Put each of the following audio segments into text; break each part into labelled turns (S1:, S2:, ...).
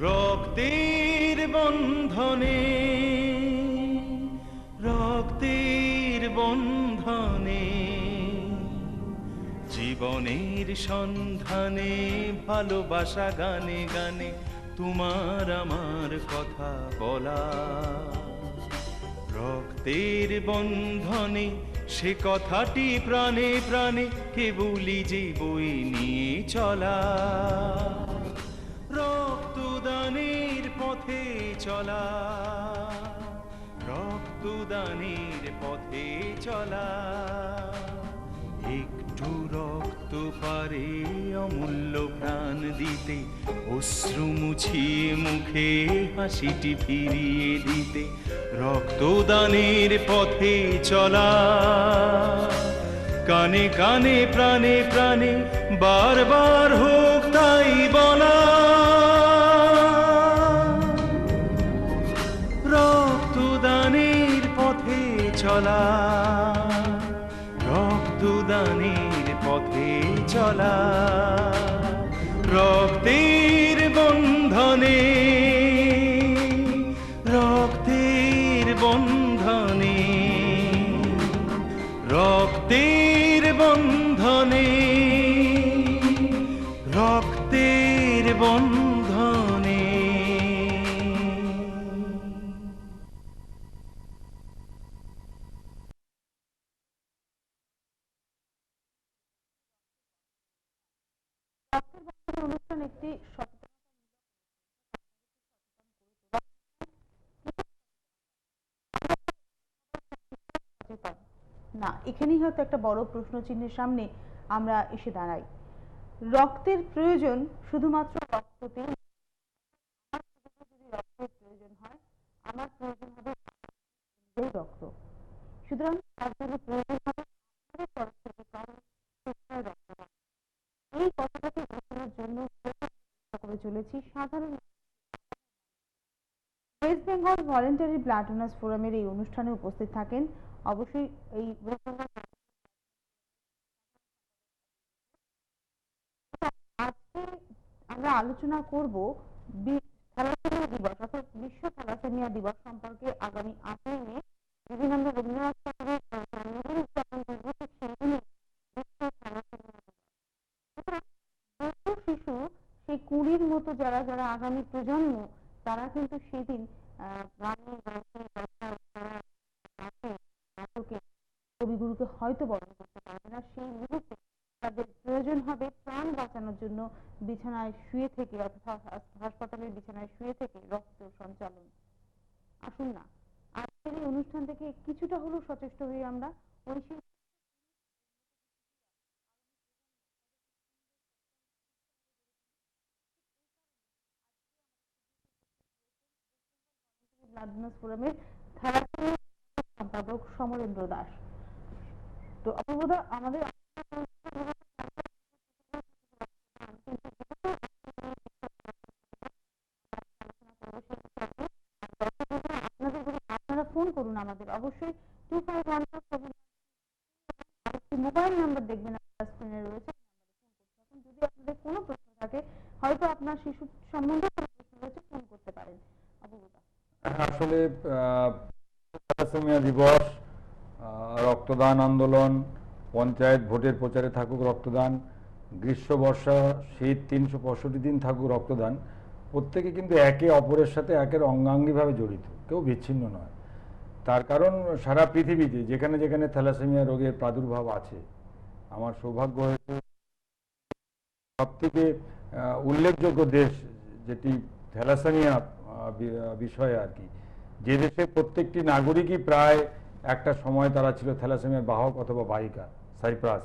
S1: রক্তের বন্ধনে, রক্তের বন্ধনে, জীবনের সন্ধানে, ভালোবাসা গানে গানে তোমার আমার কথা বলা। রক্তের বন্ধনে সে কথাটি প্রাণে প্রাণে কেবলই যে বই নিয়ে চলা। রক্তদানের পথে চলা, রক্তদানের পথে চলা। একটু রক্ত পারে অমূল্য প্রাণ দিতে, অশ্রু মুছিয়ে মুখে হাসিটি ফিরিয়ে দিতে। রক্তদানের পথে চলা, কানে কানে প্রাণে প্রাণে বারবার হোক তাই বলা। রক্তদানের পথে চলা, রক্তদানের পথে চলা। রক্তের বন্ধনে, রক্তের বন্ধনে, রক্তের বন্ধনে, রক্তের বন্ধনে।
S2: অনুষ্ঠান একটি না, এখানেই হয়তো একটা বড় প্রশ্ন চিহ্নের সামনে আমরা এসে দাঁড়াই। রক্তের প্রয়োজন শুধুমাত্র রক্ততেই, যদি রক্তের প্রয়োজন হয় আমার প্রয়োজন হবে রক্ত। সুতরাং তার জন্য প্রয়োজন হবে আমাদের তরফ থেকে কারণ রক্ত। এই কথাটাকে বোঝানোর জন্য করে চলেছি সাধারণ West Bengal voluntary blood donors ফোরামের এই অনুষ্ঠানে উপস্থিত থাকেন অবশ্যই এই আজকে আমরা আলোচনা করব থ্যালাসেমিয়া দিবস অর্থাৎ বিশ্ব থ্যালাসেমিয়া দিবস সম্পর্কে। আগামী 8ই মে যেদিন আমরা রবীন্দ্রনাথ ঠাকুরের জন্মদিন উদযাপন করবো, ঠিক সেই দিনই বিশ্ব থ্যালাসেমিয়া দিবস। বহু শিশু সেই 20-র মতো যারা যারা আগামী প্রজন্ম, তারা কিন্তু সেদিন কবিগুরুকে হয়তো বরণ করতে পারবে না। সেই মুহূর্তে তাদের প্রয়োজন হবে প্রাণ বাঁচানোর জন্য বিছানায় শুয়ে থেকে অর্থাৎ হাসপাতালের বিছানায় শুয়ে থেকে রক্ত সঞ্চালন। আসুন না আজকের এই অনুষ্ঠান থেকে কিছুটা হলেও সচেষ্ট হয়ে আমরা ওই ব্লাড ডোনার্স ফোরামের থ্যালাসেমিয়া সম্পাদক সমরেন্দ্র দাস। তো অপূর্বদা, আমাদের আপনারা ফোন করুন আমাদের অবশ্যই 2514 আরেকটি মোবাইল নাম্বার দেখবেন স্ক্রিনে রয়েছে। যদি আপনাদের কোনো প্রশ্ন থাকে, হয়তো আপনার শিশু সম্বন্ধে কোনো প্রশ্ন রয়েছে, ফোন করতে পারেন। অপূর্বদা,
S3: আসলে থ্যালাসেমিয়া দিবস, রক্তদান আন্দোলন, পঞ্চায়েত ভোটের প্রচারে থাকুক রক্তদান, গ্রীষ্ম বর্ষা শীত 365 দিন থাকুক রক্তদান, প্রত্যেকে কিন্তু একে অপরের সাথে একের অঙ্গাঙ্গিভাবে জড়িত, কেউ বিচ্ছিন্ন নয়। তার কারণ সারা পৃথিবীতে যেখানে যেখানে থ্যালাসেমিয়া রোগের প্রাদুর্ভাব আছে, আমার সৌভাগ্য হয়েছে সবথেকে উল্লেখযোগ্য দেশ যেটি থ্যালাসেমিয়া বিষয়ে আর কি, যে দেশের প্রত্যেকটি নাগরিকই প্রায় একটা সময় তারা ছিল থ্যালাসেমিয়ার বাহক অথবা বাহিকা, সাইপ্রাস।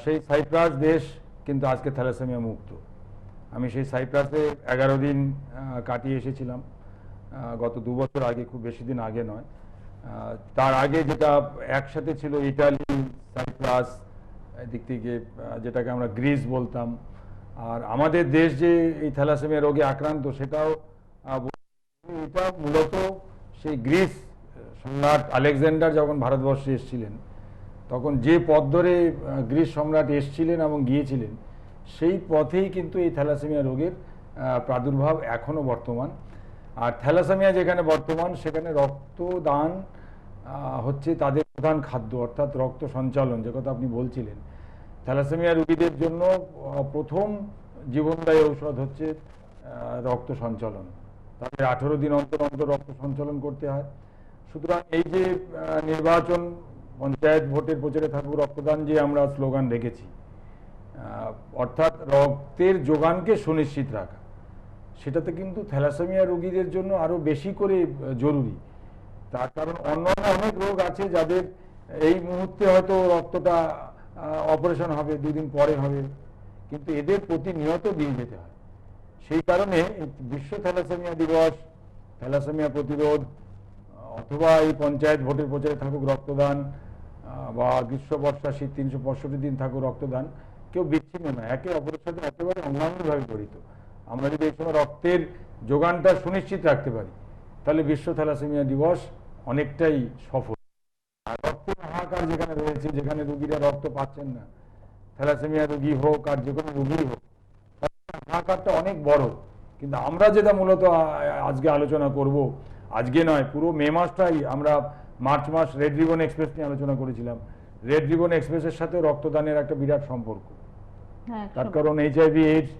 S3: সেই সাইপ্রাস দেশ কিন্তু আজকে থ্যালাসেমিয়া মুক্ত। আমি সেই সাইপ্রাসে 11 দিন কাটিয়ে এসেছিলাম গত 2 বছর আগে, খুব বেশি দিন আগে নয়। তার আগে যেটা একসাথে ছিল ইটালি, সাইপ্রাস, এদিক থেকে যেটাকে আমরা গ্রিস বলতাম। আর আমাদের দেশ যে এই থ্যালাসেমিয়া রোগে আক্রান্ত, সেটাও এটা মূলত সেই গ্রিস সম্রাট আলেকজান্ডার যখন ভারতবর্ষে এসেছিলেন, তখন যে পথ ধরে গ্রিস সম্রাট এসেছিলেন এবং গিয়েছিলেন, সেই পথেই কিন্তু এই থ্যালাসেমিয়া রোগের প্রাদুর্ভাব এখনো বর্তমান। আর থ্যালাসেমিয়া যেখানে বর্তমান সেখানে রক্তদান হচ্ছে তাদের প্রধান খাদ্য, অর্থাৎ রক্ত সঞ্চালন, যে কথা আপনি বলছিলেন। থ্যালাসেমিয়া রোগীদের জন্য প্রথম জীবনদায়ী ঔষধ হচ্ছে রক্ত সঞ্চালন। তাদের 18 দিন অন্তর অন্তর রক্ত সঞ্চালন করতে হয়। সুতরাং এই যে নির্বাচন, পঞ্চায়েত ভোটের প্রচারে থাকুক রক্তদান, যে আমরা স্লোগান রেখেছি, অর্থাৎ রক্তের যোগানকে সুনিশ্চিত রাখা, সেটাতে কিন্তু থ্যালাসেমিয়া রোগীদের জন্য আরো বেশি করে জরুরি। তার কারণ অন্যান্য অনেক রোগ আছে যাদের এই মুহূর্তে হয়তো রক্তটা অপারেশন হবে, 2 দিন পরে হবে, কিন্তু এদের প্রতিনিয়ত দিয়ে যেতে হয়। সেই কারণে বিশ্ব থ্যালাসেমিয়া দিবস, থ্যালাসেমিয়া প্রতিরোধ, অথবা এই পঞ্চায়েত ভোটের প্রচারে থাকুক রক্তদান, বা গ্রীষ্ম বর্ষা শীত 365 দিন থাকুক রক্তদান, কেউ বিচ্ছিন্ন নয়, একে অপরের সাথে একেবারে অঙ্গাঙ্গিভাবে জড়িত। আমরা যদি এই সময় রক্তের যোগানটা সুনিশ্চিত রাখতে পারি, তাহলে বিশ্ব থ্যালাসেমিয়া দিবস অনেকটাই সফল। আর রক্তের হাহাকার যেখানে রয়েছে, যেখানে রোগীরা রক্ত পাচ্ছেন না, থ্যালাসেমিয়া রোগী হোক আর যে কোনো রোগী হোক, হাহাকারটা অনেক বড়। কিন্তু আমরা যেটা মূলত আজকে আলোচনা করব, আজকে নয়, পুরো মে মাসটাই আমরা মার্চ মাস রেড রিবন এক্সপ্রেস নিয়ে আলোচনা করেছিলাম। রেড রিবন এক্সপ্রেসের সাথে রক্তদানের একটা বিরাট সম্পর্ক। তার কারণ এইচআইভি এইডস,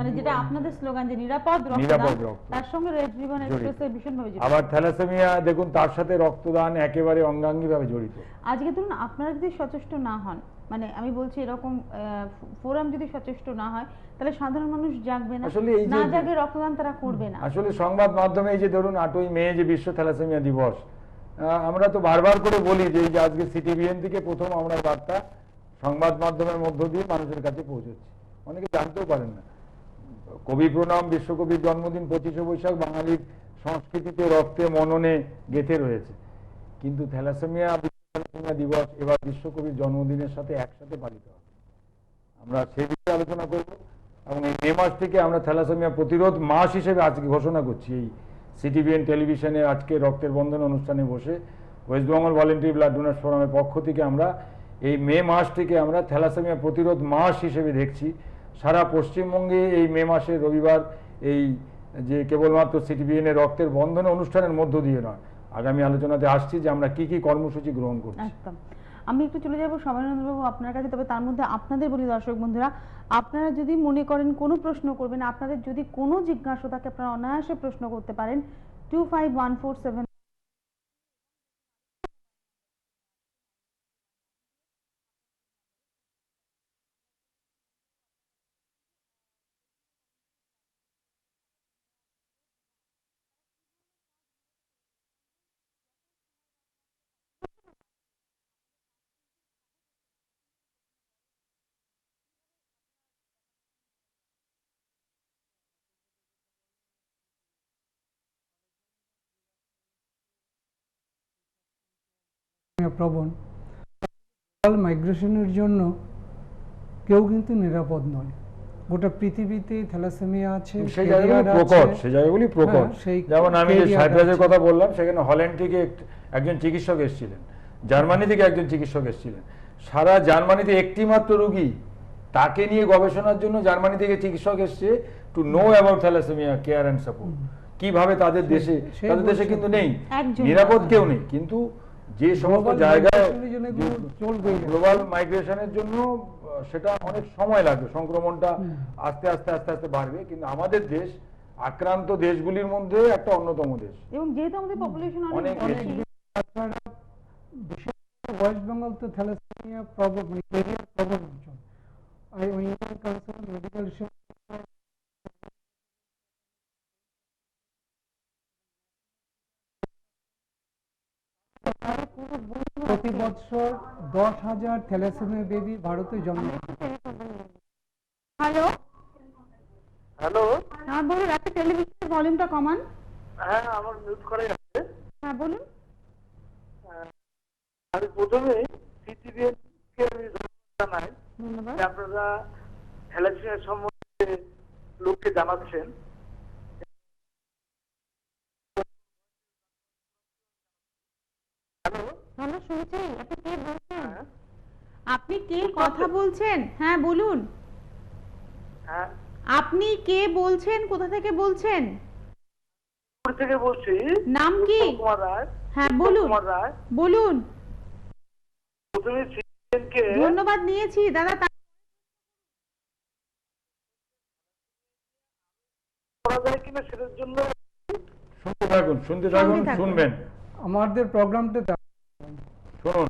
S2: মানে যেটা আপনাদের স্লোগান যে নিরাপদ রক্তদান, তার সঙ্গে রেড রিবন এক্সপ্রেসের ভীষণভাবে জড়িত।
S3: আবার থ্যালাসেমিয়া দেখুন, তার সাথে রক্তদান একেবারে অঙ্গাঙ্গিভাবে জড়িত।
S2: আজকে ধরুন আপনারা যদি সচেষ্ট না হন, মানে আমি বলছি এরকম ফোরাম যদি সচেষ্ট না হয়, তাহলে সাধারণ মানুষ জাগবে না, না জাগে রক্তদান তারা করবে না।
S3: আসলে সংবাদ মাধ্যমে এই যে ধরুন 8ই মে যে বিশ্ব থ্যালাসেমিয়া দিবস, আমরা তো বারবার করে বলি যে আজকে সিটিভিএন থেকে প্রথম আমরা বার্তা সংবাদ মাধ্যমের মধ্য দিয়ে মানুষের কাছে পৌঁছচ্ছি। অনেকে জানতেও পারেন না। কবি প্রণাম, বিশ্বকবির জন্মদিন 25শে বৈশাখ বাঙালির সংস্কৃতিতে, রক্তে, মননে গেঁথে রয়েছে, কিন্তু থ্যালাসেমিয়া দিবস এবার বিশ্বকবির জন্মদিনের সাথে একসাথে পালিত হবে। আমরা সেই বিষয়ে আলোচনা করব, এবং এই মে মাস থেকে আমরা থ্যালাসেমিয়া প্রতিরোধ মাস হিসেবে আজকে ঘোষণা করছি। এই সিটিভিএন টেলিভিশনে আজকে রক্তের বন্ধন অনুষ্ঠানে বসে West Bengal voluntary blood donors ফোরামের পক্ষ থেকে আমরা এই মে মাস থেকে আমরা থ্যালাসেমিয়া প্রতিরোধ মাস হিসেবে দেখছি। সারা পশ্চিমবঙ্গে এই মে মাসের রবিবার এই যে কেবলমাত্র সিটিভিএন এর রক্তের বন্ধন অনুষ্ঠানের মধ্য দিয়ে নয়, আগামী আলোচনাতে আসছি যে আমরা কি কি কর্মসূচি গ্রহণ করছি।
S2: একদম। আমি একটু চলে যাব সমরেন্দ্রবাবু আপনার কাছে, তবে তার মধ্যে আপনাদের বলি দর্শক বন্ধুরা, আপনারা যদি মনে করেন কোনো প্রশ্ন করবেন, আপনাদের যদি কোনো জিজ্ঞাসা থাকে, আপনারা অনায়াসে প্রশ্ন করতে পারেন 251447।
S4: প্রবণ মাইগ্রেশনের জন্য কেউ কিন্তু নিরাপদ নয়। গোটা পৃথিবীতে থ্যালাসেমিয়া আছে,
S3: সেই জায়গাগুলি প্রকট। যেমন আমি যে সাইপ্রাসের কথা বললাম, সেখানে হল্যান্ড থেকে একজন চিকিৎসক এসেছিলেন, জার্মানি থেকে একজন চিকিৎসক এসেছিলেন। সারা জার্মানিতে একটি মাত্র রোগী, তাকে নিয়ে গবেষণার জন্য জার্মানি থেকে চিকিৎসক এসছে, to know about thalassemia care and support. কিভাবে তাদের দেশে কিন্তু নেই, নিরাপদ কেউ নেই। কিন্তু যে সমস্ত জায়গায় গ্লোবাল মাইগ্রেশনের জন্য সেটা অনেক সময় লাগবে, সংক্রমণটা আস্তে আস্তে আস্তে আস্তে বাড়বে, কিন্তু আমাদের দেশ আক্রান্ত দেশগুলির মধ্যে একটা অন্যতম দেশ।
S2: এবং যেহেতু আমাদের পপুলেশন অনেক বেশি,
S4: ওয়েস্ট বেঙ্গল তো থ্যালাসেমিয়া প্রবণ, মানে ক্যারিয়ার প্রবণ অঞ্চল। আর Indian council on medical research প্রতি বছর 10,000 থ্যালাসেমিয়া বেবি ভারতে জন্ম।
S2: হ্যালো
S5: হ্যালো,
S2: হ্যাঁ বলুন, একটা টেলিভিশনের ভলিউমটা কমান।
S5: হ্যাঁ আমার মিউট করাই আছে।
S2: হ্যাঁ বলুন।
S5: আমি প্রথমে সিটিভিএন কে আমি জানাই
S2: ধন্যবাদ।
S5: যে আপনারা থ্যালাসেমিয়া সম্বন্ধে লোককে জানাচ্ছেন।
S2: হ্যালো, শুনছেন? আপনি কে বলছেন? আপনি কে কথা বলছেন? হ্যাঁ বলুন।
S5: হ্যাঁ,
S2: আপনি কে বলছেন, কোথা থেকে বলছেন?
S5: পুর থেকে বলছি।
S2: নাম কি?
S5: উত্তম কুমার রায়।
S2: হ্যাঁ
S5: উত্তম
S2: বলুন
S5: কুমার রায়।
S2: বলুন।
S5: প্রথমে সিটিজেন কে
S2: ধন্যবাদ নিয়েছি দাদা।
S5: করা যায় কিনা সেটার জন্য
S3: শুনতে থাকুন, শুনতে থাকুন,
S2: সঙ্গে থাকুন।
S3: শুনবেন,
S4: আমাদের প্রোগ্রামটা
S3: শুনুন।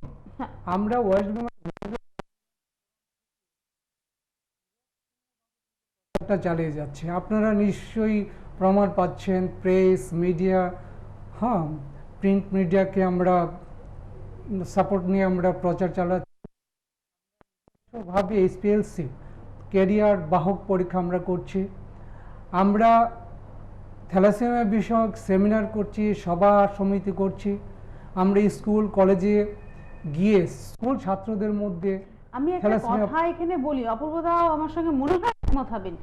S4: আমরা ওয়েস্ট বেঙ্গল চালিয়ে যাচ্ছি। আপনারা নিশ্চয়ই প্রমাণ পাচ্ছেন, প্রেস মিডিয়া, হ্যাঁ, প্রিন্ট মিডিয়াকে আমরা সাপোর্ট নিয়ে আমরা প্রচার চালাচ্ছি। ভাবে এসপিএলসি ক্যারিয়ার বাহক পরীক্ষা আমরা করছি। আমরা থ্যালাসেমিয়া বিষয়ক সেমিনার করছি, সভা সমিতি করছি। আমরা স্কুল কলেজে গিয়ে স্কুল ছাত্রদের মধ্যে
S2: আমি একটা
S4: থ্যালাসেমিয়া
S2: কথা এখানে বলি, অপূর্বদাও আমার সঙ্গে মনে হয় একমত হবেন।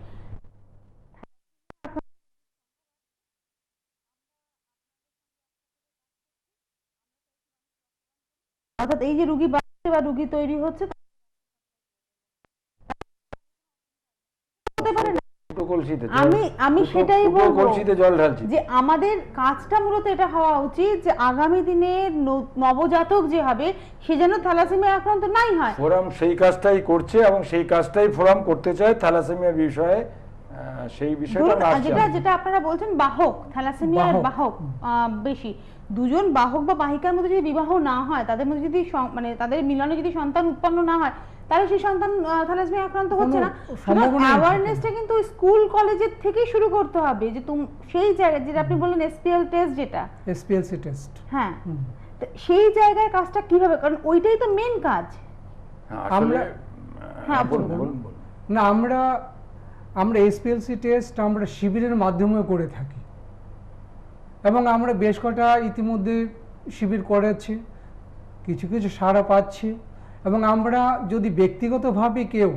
S2: অর্থাৎ এই যে রুগী বাড়ছে বা রুগী তৈরি হচ্ছে, হতে পারে না।
S3: ফুটো কলসিতে
S2: আমি সেটাই বলবো
S3: কলসিতে জল ঢালছি।
S2: যে আমাদের কাজটা মূলত এটা হওয়া উচিত যে আগামী দিনে নবজাতক যে হবে সে যেন থ্যালাসেমিয়া আক্রান্ত নাই হয়।
S3: ফোরাম সেই কাজটাই করছে এবং সেই কাজটাই ফোরাম করতে চায় থ্যালাসেমিয়া বিষয়ে। সেই বিষয়টা
S2: ধরুন,
S3: না
S2: যেটা যেটা আপনারা বলছেন বাহক, থ্যালাসেমিয়ার বাহক বেশি, দুজন বাহক বা বাহিকার মধ্যে যদি বিবাহ না হয়, তাদের মধ্যে যদি মানে তাদের মিলনে যদি সন্তান উৎপন্ন না হয়, তাহলে সেই সন্তান থ্যালাসেমিয়া আক্রান্ত হচ্ছে না। অ্যাওয়ারনেসটা কিন্তু স্কুল কলেজের থেকেই শুরু করতে হবে, যে সেই জায়গায় যেটা আপনি বললেন এসপিএল টেস্ট, যেটা
S4: এসপিএলসি টেস্ট,
S2: হ্যাঁ, সেই জায়গায় কাজটা কিভাবে, কারণ ওইটাই তো মেন কাজ।
S3: আমরা
S2: হ্যাঁ
S3: বলুন।
S4: না, আমরা এসপিএলসি টেস্ট আমরা শিবিরের মাধ্যমেও করে থাকি এবং আমরা বেশ কটা ইতিমধ্যে শিবির করেছি, কিছু কিছু সাড়া পাচ্ছি। এবং আমরা যদি ব্যক্তিগতভাবে কেউ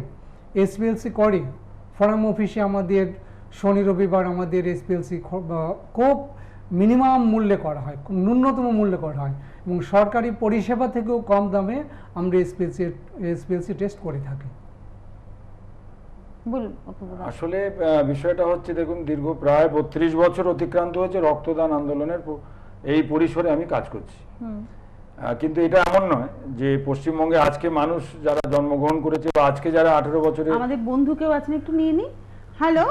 S4: এসপিএলসি করে, ফোরাম অফিসে আমাদের শনি রবিবার আমাদের এসপিএলসি খুব মিনিমাম মূল্যে করা হয়, খুব ন্যূনতম মূল্যে করা হয় এবং সরকারি পরিষেবা থেকেও কম দামে আমরা এসপিএলসি টেস্ট করে থাকি।
S2: বলুন।
S3: আসলে বিষয়টা হচ্ছে, দেখুন, দীর্ঘ প্রায় 32 বছর অতিক্রান্ত হয়েছে রক্তদান আন্দোলনের এই পরিসরে আমি কাজ করছি। কিন্তু এটা এমন নয় যে পশ্চিমবঙ্গে আজকে মানুষ যারা জন্মগ্রহণ করেছে বা আজকে যারা 18 বছরের,
S2: আমাদের বন্ধু কেউ আছেন, একটু নিয়ে নি। হ্যালো,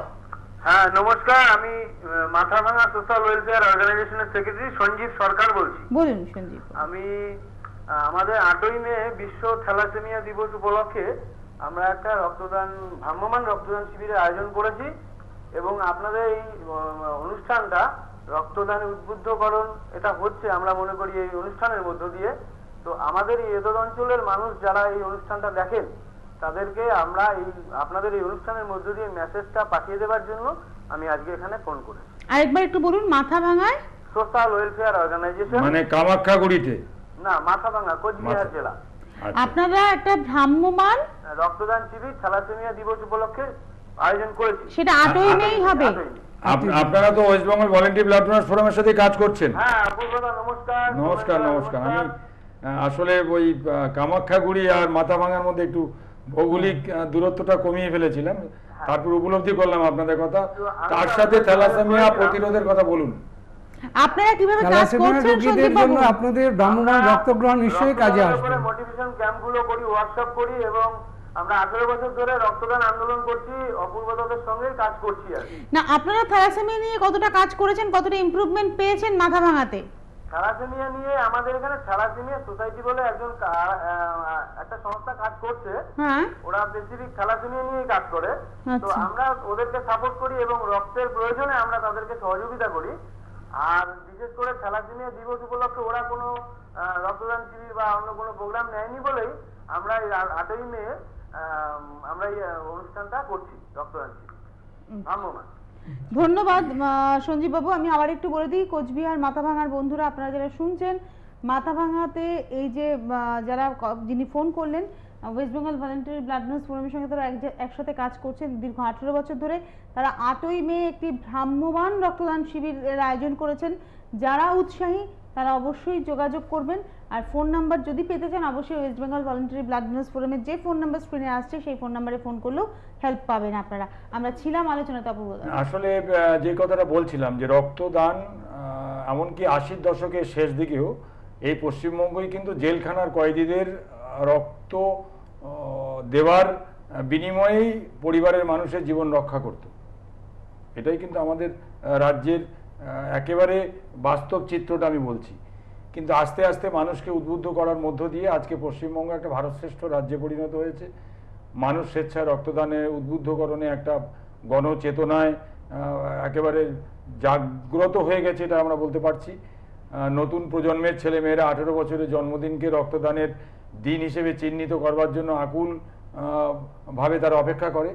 S5: হ্যাঁ নমস্কার, আমি মাথাভাঙা সোশ্যাল ওয়েলফেয়ার অর্গানাইজেশনের সেক্রেটারি সঞ্জীব সরকার বলছি।
S2: বলুন সঞ্জীব।
S5: আমি আমাদের 8ই মে বিশ্ব থ্যালাসেমিয়া দিবস উপলক্ষে আমরা একটা ভ্রাম্যমাণ রক্তদান শিবিরের আয়োজন করেছি এবং আপনাদের এই অনুষ্ঠানটা রক্তদানে উদ্বুদ্ধকরণ এটা হচ্ছে আমরা মনে করি এই অনুষ্ঠানের মধ্য দিয়ে। তো আমাদের এই এতদ অঞ্চলের মানুষ যারা এই অনুষ্ঠানটা দেখেন তাদেরকে আমরা আপনাদের এই অনুষ্ঠানের মধ্য দিয়ে মেসেজটা পাঠিয়ে দেওয়ার জন্য আমি আজকে এখানে ফোন করেছি।
S2: আরেকবার একটু বলুন। মাথাভাঙায়
S5: সোশ্যাল ওয়েলফেয়ার অর্গানাইজেশন,
S3: মানে কামাখ্যাগুড়িতে
S5: না মাথাভাঙা, কোচবিহার জেলা।
S2: আপনারা একটা ভ্রাম্যমাণ
S5: রক্তদান শিবির থ্যালাসেমিয়া দিবস উপলক্ষে আয়োজন করেছি।
S2: সেটা 8ই মেই হবে।
S3: আপনারা তো West Bengal volunteer blood donors ফোরামের সাথে কাজ করছেন।
S5: হ্যাঁ অপূর্বদা নমস্কার।
S3: নমস্কার। আমি আসলে ওই কামাখ্যাগুড়ি আর মাথাভাঙার মধ্যে একটু ভৌগোলিক দূরত্বটা কমিয়ে ফেলেছিলাম, তারপর উপলব্ধি করলাম আপনাদের কথা। তার সাথে থ্যালাসেমিয়া প্রতিরোধের কথা বলুন।
S2: আপনারা কিভাবে কাজ করছেন
S4: রোগীদের জন্য আপনাদের ভ্রাম্যমাণ রক্তগ্রহণ নিশ্চয়ই কাজে আসবে।
S5: মোটিভেশন ক্যাম্পগুলো করি, ওয়ার্কশপ করি এবং আমরা 18 বছর ধরে রক্তদান আন্দোলন করছি, অপূর্বতাদের সঙ্গে কাজ করছি। আর
S2: না, আপনারা থ্যালাসেমিয়া নিয়ে কতটা কাজ করেছেন, কতটা ইমপ্রুভমেন্ট পেয়েছেন মাথাভাঙাতে?
S5: থ্যালাসেমিয়া নিয়ে আমাদের এখানে থ্যালাসেমিয়া সোসাইটি বলে একটা সংস্থা কাজ করছে।
S2: হ্যাঁ,
S5: ওরা স্পেসিফিক থ্যালাসেমিয়া নিয়ে কাজ করে। তো আমরা ওদেরকে সাপোর্ট করি এবং রক্তের প্রয়োজনে আমরা তাদেরকে সহযোগিতা করি। আর বিশেষ করে থ্যালাসেমিয়া দিবস উপলক্ষে ওরা কোনো রক্তদান শিবির বা অন্য কোনো প্রোগ্রাম নেয়নি বলেই আমরা এই 8ই মে আমরা এই অনুষ্ঠানটা করছি, রক্তদান শিবির ভ্রাম্যমাণ।
S2: ধন্যবাদ সঞ্জীব বাবু। আমি আবার একটু বলে দিই, কোচবিহার মাথাভাঙার বন্ধুরা, আপনারা যারা শুনছেন, মাথাভাঙাতে এই যে যিনি ফোন করলেন West Bengal voluntary blood donors ফোরামের সঙ্গে তারা একসাথে কাজ করছেন দীর্ঘ 18 বছর ধরে। তারা 8ই মে একটি ভ্রাম্যমাণ রক্তদান শিবিরের আয়োজন করেছেন। যারা উৎসাহী তারা অবশ্যই যোগাযোগ করবেন। আর ফোন নাম্বার যদি পেতে চান অবশ্যই West Bengal voluntary blood donors ফোরামের যে ফোন নাম্বার স্ক্রিনে আসছে সেই ফোন নাম্বারে ফোন করলেও হেল্প পাবেন আপনারা। আমরা ছিলাম আলোচনাতে অপূর্ব।
S3: আসলে যে কথাটা বলছিলাম যে রক্তদান এমনকি 80-র দশকের শেষ দিকেও এই পশ্চিমবঙ্গই কিন্তু জেলখানার কয়েদিদের রক্ত দেওয়ার বিনিময়েই পরিবারের মানুষের জীবন রক্ষা করত। এটাই কিন্তু আমাদের রাজ্যের একেবারে বাস্তব চিত্রটা আমি বলছি। কিন্তু আস্তে আস্তে মানুষকে উদ্বুদ্ধ করার মধ্য দিয়ে আজকে পশ্চিমবঙ্গ একটা ভারতশ্রেষ্ঠ রাজ্যে পরিণত হয়েছে। মানুষ স্বেচ্ছায় রক্তদানে উদ্বুদ্ধকরণে একটা গণচেতনায় একেবারে জাগ্রত হয়ে গেছে, এটা আমরা বলতে পারছি। নতুন প্রজন্মের ছেলেমেয়েরা 18 বছরের জন্মদিনকে রক্তদানের দিন হিসেবে চিহ্নিত করবার জন্য আকুল ভাবে তারা অপেক্ষা করে।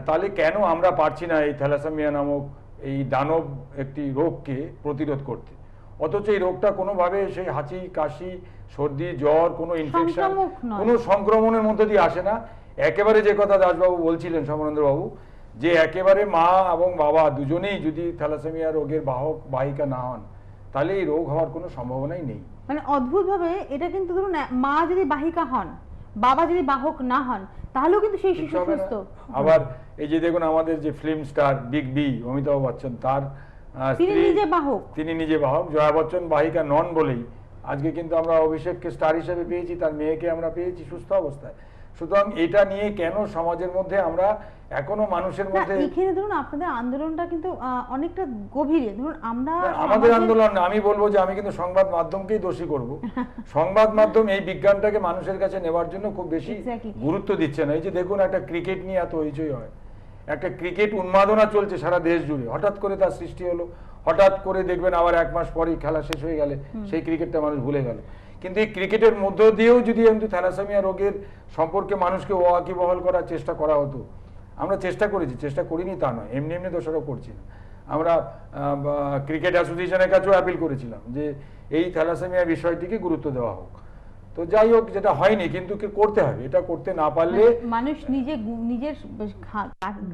S3: তাহলে কেন আমরা পারছি না এই থ্যালাসেমিয়া নামক এই দানব একটি রোগকে প্রতিরোধ করতে? অথচ এই রোগটা কোনোভাবে সেই হাঁচি কাশি সর্দি জ্বর কোনো ইনফেকশন কোনো সংক্রমণের মধ্যে দিয়ে আসে না। একেবারে যে কথা দাসবাবু বলছিলেন, সমরেন্দ্রবাবু, যে একেবারে মা এবং বাবা দুজনেই যদি থ্যালাসেমিয়া রোগের বাহক বাহিকা না হন তাহলে এই রোগ হওয়ার কোনো সম্ভাবনাই নেই।
S2: মানে অদ্ভুতভাবে এটা কিন্তু ধরুন মা যদি বাহিকা হন বাবা যদি বাহক না হন তাহলেও কিন্তু সেই শিশু সুস্থ।
S3: আবার এই যে দেখুন আমাদের যে film star big B Amitabh Bachchan, তার
S2: তিনি নিজে বাহক,
S3: জয়া বচ্চন বাহিকা নন বলেই আজকে কিন্তু আমরা অভিষেককে স্টার হিসেবে পেয়েছি, তার মেয়েকে আমরা পেয়েছি সুস্থ অবস্থায়। সুতরাং এটা নিয়ে কেন সমাজের মধ্যে আমরা এখনো মানুষের মধ্যে
S2: এখানে ধরুন আপনাদের আন্দোলনটা কিন্তু অনেকটা গভীরে। ধরুন আমরা
S3: আমাদের আন্দোলন আমি বলবো যে আমি কিন্তু সংবাদ মাধ্যমকেই দোষী করব। সংবাদ মাধ্যম এই বিজ্ঞানটাকে মানুষের কাছে নেওয়ার জন্য খুব বেশি গুরুত্ব দিচ্ছে না। এই যে দেখুন একটা ক্রিকেট নিয়ে এত হইচই হয়, একটা ক্রিকেট উন্মাদনা চলছে সারা দেশ জুড়ে, হঠাৎ করে তার সৃষ্টি হলো, হঠাৎ করে দেখবেন আবার 1 মাস পরেই খেলা শেষ হয়ে গেলে সেই ক্রিকেটটা মানুষ ভুলে গেল। কিন্তু এই ক্রিকেটের মধ্য দিয়েও যদি কিন্তু থ্যালাসেমিয়া রোগের সম্পর্কে মানুষকে ওয়াকিবহাল করার চেষ্টা করা হতো, আমরা চেষ্টা করেছি, চেষ্টা করিনি তা নয়, এমনি এমনি দোষারোপ করছি না। আমরা ক্রিকেট অ্যাসোসিয়েশনের কাছেও অ্যাপিল করেছিলাম যে এই থ্যালাসেমিয়া বিষয়টিকে গুরুত্ব দেওয়া হোক। তো যাই হোক, যেটা হয়নি, কিন্তু করতে হবে। এটা করতে না পারলে
S2: মানুষ নিজের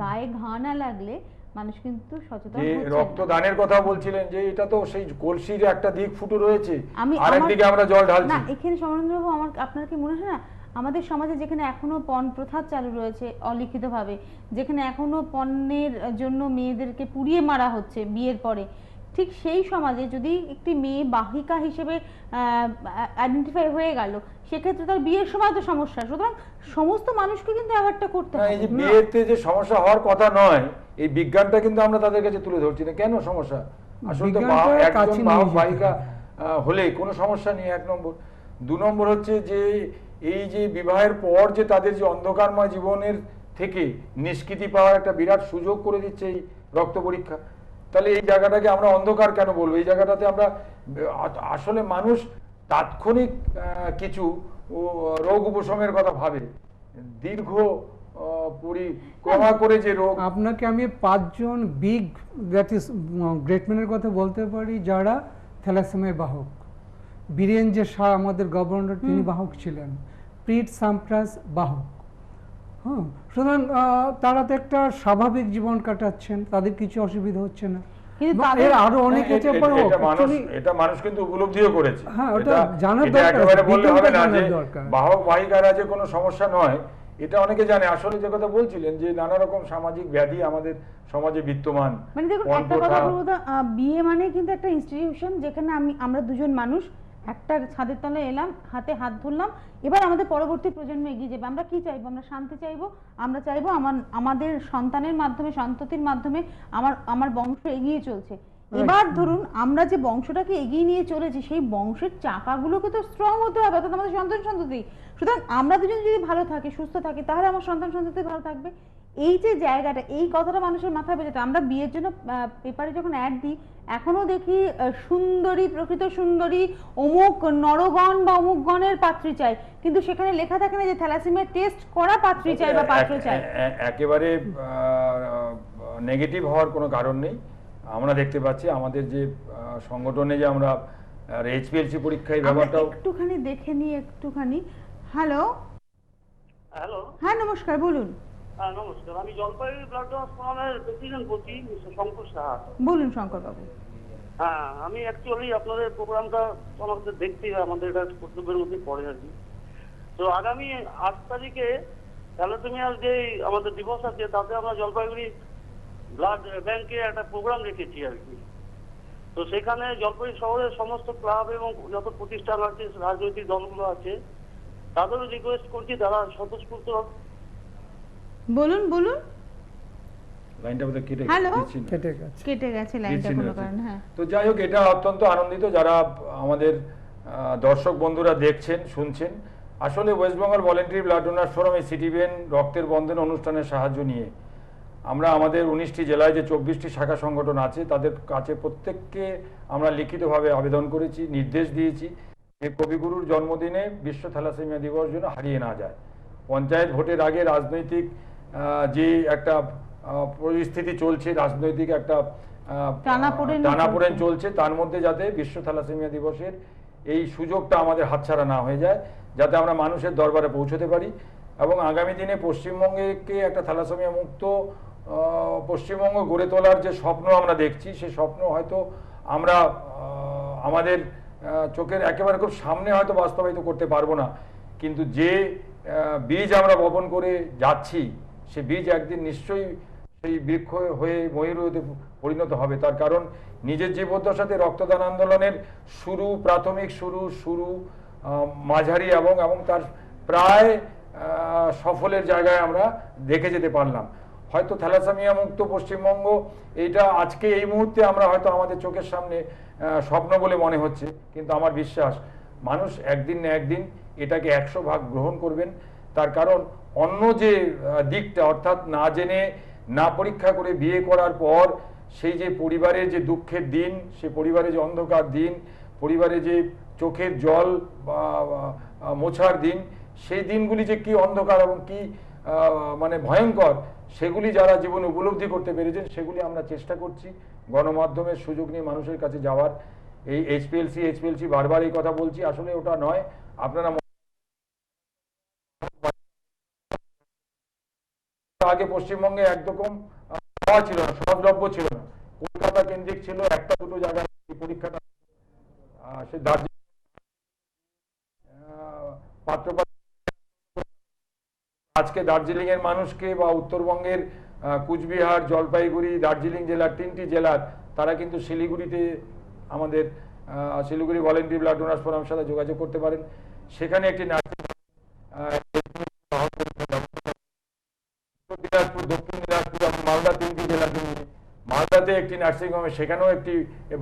S2: গায়ে ঘা না লাগলে মানুষ কিন্তু সচেতন হচ্ছে না।
S3: রক্তদানের কথা বলছিলেন যে এটা তো সেই কলসির একটা দিক ফুটো রয়েছে, আরেকদিকে আমরা জল ঢালছি।
S2: না, এখানে সমরেন্দ্রবাবু আপনার কি মনে হয় না আমাদের সমাজে যেখানে এখনো পণ প্রথা চালু রয়েছে অলিখিতভাবে, যেখানে এখনো পণ্যের জন্য মেয়েদেরকে পুড়িয়ে মারা হচ্ছে বিয়ের পরে, ঠিক সেই সমাজে যদি একটি মেয়ে বাহিকা হিসেবে আইডেন্টিফাই হয়ে গেল সেক্ষেত্রে তার বিয়ের সময় তো সমস্যা। সুতরাং সমস্ত মানুষকে কিন্তু অ্যাওয়ার্ডটা করতে হবে।
S3: এই যে বিয়েতে যে সমস্যা হওয়ার কথা নয়, এই বিজ্ঞানটা কিন্তু আমরা তাদের কাছে তুলে ধরছি না। কেন সমস্যা? আসলে তো একজন বাহক বাহিকা হলে কোনো সমস্যা নেই, 1 নম্বর। 2 নম্বর হচ্ছে যে এই যে বিবাহের পর যে তাদের যে অন্ধকারময় জীবনের থেকে নিষ্কৃতি পাওয়ার একটা বিরাট সুযোগ করে দিচ্ছে এই রক্ত পরীক্ষা। তাহলে এই জায়গাটাকে আমরা অন্ধকার কেন বলবো? এই জায়গাটাতে আমরা আসলে মানুষ তাৎক্ষণিক কিছু রোগ উপশমের কথা ভাবে, দীর্ঘ পরিক্রমা করে যে রোগ।
S4: আপনাকে আমি 5 জন বিগ গ্রেট ম্যানের কথা বলতে পারি যারা থ্যালাসেমিয়া বাহক। বীরেন যে শাহ আমাদের গভর্নর, তিনি বাহক ছিলেন। প্রীত সাম্প্রাস বাহক। হ্যাঁ, সুতরাং তারা তো একটা স্বাভাবিক জীবন কাটাচ্ছেন, তাদের কিছু অসুবিধা হচ্ছে না। আরো অনেক
S3: এটা মানুষ কিন্তু উপলব্ধিও করেছে।
S4: হ্যাঁ, ওটা জানার
S3: দরকার। বাহক বাহিকারা যে কোনো সমস্যা নয় এটা অনেকে জানে। আসলে যে কথা বলছিলেন যে নানা রকম সামাজিক ব্যাধি আমাদের সমাজে বিদ্যমান।
S2: মানে দেখুন একটা কথা বলবো, বিয়ে মানে কিন্তু একটা ইনস্টিটিউশন যেখানে আমরা দুজন মানুষ একটা ছাদের তলায় এলাম, হাতে হাত ধরলাম, এবার আমাদের পরবর্তী প্রজন্ম এগিয়ে যাবে। আমরা কি চাইবো? আমরা শান্তি চাইবো। আমরা চাইবো আমাদের সন্তানের মাধ্যমে, সন্ততির মাধ্যমে আমার বংশ এগিয়ে চলছে। এবার ধরুন আমরা যে বংশটাকে এগিয়ে নিয়ে চলেছি সেই বংশের চাকাগুলোকে তো স্ট্রং হতে হবে, অর্থাৎ আমাদের সন্তান সন্ততি। সুতরাং আমরা দুজন যদি ভালো থাকি, সুস্থ থাকি, তাহলে আমার সন্তান সন্ততি ভালো থাকবে। এই যে জায়গাটা, এই কথাটা মানুষের মাথায় বেঁচে। আমরা বিয়ের জন্য পেপারে যখন অ্যাড দিই, এখনো দেখি সুন্দরী, প্রকৃত সুন্দরী, অমুক নরগণ বা অমুক গণের পাত্রী চাই, কিন্তু সেখানে লেখা থাকে না যে থ্যালাসেমিয়া টেস্ট করা পাত্রী চাই বা পাত্র চাই।
S3: একেবারে নেগেটিভ হওয়ার কোনো কারণ নেই। আমরা দেখতে পাচ্ছি আমাদের যে সংগঠনে যে আমরা এইচপিএলসি পরীক্ষায় ব্যাপারটাও
S2: একটুখানি দেখে নিই একটুখানি। হ্যালো
S5: হ্যালো,
S2: হ্যাঁ নমস্কার, বলুন
S5: হ্যাঁ নমস্কার। আমি জলপাইগুড়ি ব্লাড ডোনার্স ফোরামের প্রেসিডেন্ট বলছি, মিস্টার শঙ্কর সাহা।
S2: বলুন শঙ্কর বাবু।
S5: হ্যাঁ, আমি অ্যাকচুয়ালি আপনাদের প্রোগ্রামটা আমাদের দেখতেই হয়, আমাদের এটা কর্তব্যের মধ্যে পড়ে আর কি। তো আগামী 8 তারিখে থ্যালাসেমিয়ার যে আমাদের দিবস আছে, তাতে আমরা জলপাইগুড়ি ব্লাড ব্যাংকে একটা প্রোগ্রাম রেখেছি আর কি। তো সেখানে জলপাইগুড়ি শহরের সমস্ত ক্লাব এবং যত প্রতিষ্ঠান আছে, রাজনৈতিক দলগুলো আছে, তাদেরও রিকোয়েস্ট করছি তারা স্বতঃস্ফূর্ত।
S2: বলুন বলুন।
S3: লাইনটা বোধহয় কেটে
S2: হ্যালো?
S3: দিচ্ছি না।
S4: কেটে গেছে।
S2: কেটে গেছে লাইনটা
S3: দিচ্ছি না,
S2: কোনো
S3: দিচ্ছি।
S2: কারণে। হ্যাঁ
S3: তো যাই হোক, এটা অত্যন্ত আনন্দিত যারা আমাদের দর্শক বন্ধুরা দেখছেন শুনছেন। আসলে West Bengal voluntary blood donors forum এই সিটিবেন রক্তের বন্ধন অনুষ্ঠানের সাহায্য নিয়ে আমরা আমাদের 19টি জেলায় যে 24টি শাখা সংগঠন আছে তাদের কাছে প্রত্যেককে আমরা লিখিতভাবে আবেদন করেছি, নির্দেশ দিয়েছি যে কবিগুরুর জন্মদিনে বিশ্ব থ্যালাসেমিয়া দিবস যেন হারিয়ে না যায়। পঞ্চায়েত ভোটের আগে রাজনৈতিক যে একটা পরিস্থিতি চলছে, রাজনৈতিক একটা টানাপোড়েন চলছে, তার মধ্যে যাতে বিশ্ব থ্যালাসেমিয়া দিবসের এই সুযোগটা আমাদের হাতছাড়া না হয়ে যায়, যাতে আমরা মানুষের দরবারে পৌঁছতে পারি এবং আগামী দিনে পশ্চিমবঙ্গকে একটা থ্যালাসেমিয়া মুক্ত পশ্চিমবঙ্গ গড়ে তোলার যে স্বপ্ন আমরা দেখছি, সেই স্বপ্ন হয়তো আমরা আমাদের চোখের একেবারে খুব সামনে হয়তো বাস্তবায়িত করতে পারবো না, কিন্তু যে বীজ আমরা বপন করে যাচ্ছি সে বীজ একদিন নিশ্চয়ই সেই বৃক্ষ হয়ে ময়ূরতে পরিণত হবে। তার কারণ নিজের জীবদ্দশাতে রক্তদান আন্দোলনের প্রাথমিক শুরু মাঝারি এবং তার প্রায় সফলের জায়গায় আমরা দেখে যেতে পারলাম। হয়তো থ্যালাসেমিয়া মুক্ত পশ্চিমবঙ্গ এইটা আজকে এই মুহূর্তে আমরা হয়তো আমাদের চোখের সামনে স্বপ্ন বলে মনে হচ্ছে, কিন্তু আমার বিশ্বাস মানুষ একদিন না একদিন এটাকে 100 ভাগ গ্রহণ করবেন। তার কারণ অন্য যে দিকটা, অর্থাৎ না জেনে না পরীক্ষা করে বিয়ে করার পর সেই যে পরিবারের যে দুঃখের দিন, সে পরিবারের যে অন্ধকার দিন, পরিবারে যে চোখের জল বা মোছার দিন, সেই দিনগুলি যে কি অন্ধকার এবং কি মানে ভয়ঙ্কর, সেগুলি যারা জীবনে উপলব্ধি করতে পেরেছেন, সেগুলি আমরা চেষ্টা করছি গণমাধ্যমের সুযোগ নিয়ে মানুষের কাছে যাওয়ার। এই এইচপিএলসি বারবার এই কথা বলছি, আসলে ওটা নয়। আপনারা আগে পশ্চিমবঙ্গে একরকম পাওয়া ছিল না, সহজলভ্য ছিল না, কলকাতা কেন্দ্রিক ছিল, একটা দুটো জায়গায় পরীক্ষাটা সে দার্জিলিং আজকে দার্জিলিং এর মানুষকে বা উত্তরবঙ্গের কুচবিহার, জলপাইগুড়ি, দার্জিলিং জেলার 3টি জেলার তারা কিন্তু শিলিগুড়িতে আমাদের শিলিগুড়ি ভলেন্টারি ব্লাড ডোনার্স ফোরামের সাথে যোগাযোগ করতে পারেন। সেখানে একটি নার্সিং দিনাজপুর, দক্ষিণ দিনাজপুর এবং মালদা 3টি জেলার জন্য মালদাতে একটি নার্সিং হোমে, সেখানেও একটি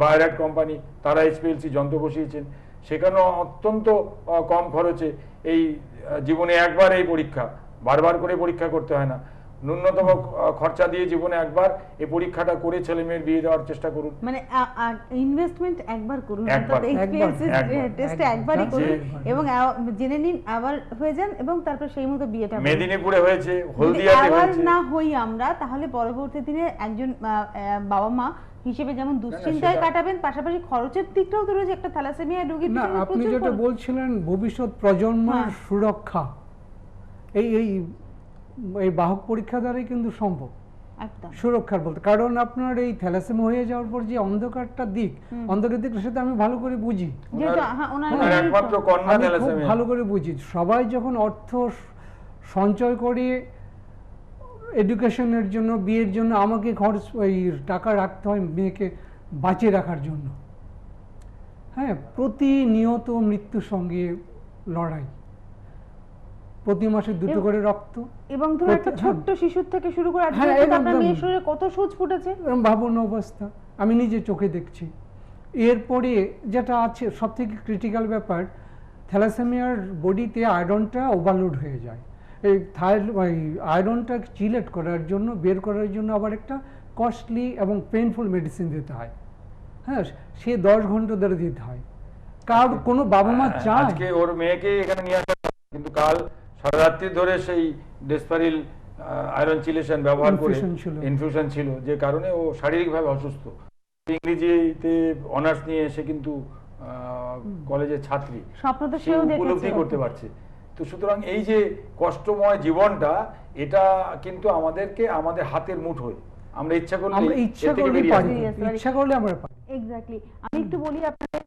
S3: বায়োরাট কোম্পানি তারা এইচপিএলসি যন্ত্র বসিয়েছেন। সেখানেও অত্যন্ত কম খরচে এই জীবনে একবার এই পরীক্ষা, বারবার করে পরীক্ষা করতে হয় না, ন্যূনতম খরচা দিয়ে জীবনে একবার এই পরীক্ষাটা করে ছেলে মেয়ের বিয়ে দেওয়ার চেষ্টা করুন।
S2: মানে ইনভেস্টমেন্ট একবার করুন,
S3: একবার,
S2: টেস্টে একবারই করুন এবং জেনে নিন, আবার হয়ে যান এবং তারপর সেই মতো বিয়েটা করুন।
S3: মেদিনীপুরে হয়েছে, হলদিয়াতে হয়েছে।
S2: না হই আমরা, তাহলে পরবর্তী দিনে একজন বাবা মা হিসেবে যেমন দুশ্চিন্তায় কাটাবেন, পাশাপাশি খরচের দিকটাও তো রয়েছে। একটা থ্যালাসেমিয়া রোগীর
S4: না,
S2: পিছনে
S4: আপনি
S2: প্রচুর
S4: যেটা
S2: খরচ।
S4: বলছিলেন ভবিষ্যৎ প্রজন্মের সুরক্ষা এই এই এই বাহক পরীক্ষা দ্বারাই কিন্তু সম্ভব
S2: একদম
S4: সুরক্ষার বলতে। কারণ আপনার এই থ্যালাসেমিয়া হয়ে যাওয়ার পর যে অন্ধকারটা দিক, অন্ধকার দিকটার সাথে আমি ভালো করে বুঝি,
S2: যেহেতু ওনার
S3: একমাত্র কন্যা
S4: আমি খুব
S3: থ্যালাসেমিয়া।
S4: ভালো করে বুঝি। সবাই যখন অর্থ সঞ্চয় করে এডুকেশনের জন্য, বিয়ের জন্য, আমাকে খরচ ওই টাকা রাখতে হয় মেয়েকে বাঁচিয়ে রাখার জন্য। হ্যাঁ, প্রতিনিয়ত মৃত্যুর সঙ্গে লড়াই, প্রতি মাসে 2টো করে রক্ত,
S2: এবং ধরো একটা ছোট্ট শিশুর থেকে শুরু করে
S4: হ্যাঁ,
S2: আপনার মেয়ের শরীরে কত সুচ ফুটেছে,
S4: এরকম ভাবুন অবস্থা, আমি নিজে চোখে দেখছি। এরপরে যেটা আছে সব থেকে ক্রিটিক্যাল ব্যাপার, থ্যালাসেমিয়ার বডিতে আয়রনটা ওভারলোড হয়ে যায়। এই আয়রনটা চিলেট করার জন্য, বের করার জন্য আবার একটা কস্টলি এবং পেইনফুল মেডিসিন দিতে হয়। হ্যাঁ, সে 10 ঘন্টা ধরে দিতে হয়। কার কোনো বাবা মা চায়
S3: আজকে ওর মেয়েকে এখানে নিয়ে আসা, কিন্তু কাল সারা রাত্রি ধরে সেই ডেসপারিল আয়রন চিলেশন ব্যবহার করে ইনফিউশন ছিল, যে কারণে ও শারীরিকভাবে অসুস্থ। ইংরেজিতে অনার্স নিয়ে এসে কিন্তু কলেজের ছাত্রী,
S2: স্বপ্ন তো
S3: সে
S2: সেও
S3: উপলব্ধি
S2: দেখেছে।
S3: করতে পারছে তো সুতরাং এই যে কষ্টময় জীবনটা, এটা কিন্তু আমাদেরকে আমাদের হাতের মুঠোয়, আমরা ইচ্ছা করলে
S4: আমরা ইচ্ছা
S3: এর থেকে
S4: করলে
S3: বেরিয়ে
S4: পারি,
S3: আসতে পারি।
S4: ইচ্ছা করলে আমরা পারি।
S2: এক্স্যাক্টলি। আমি একটু বলি আপনাদের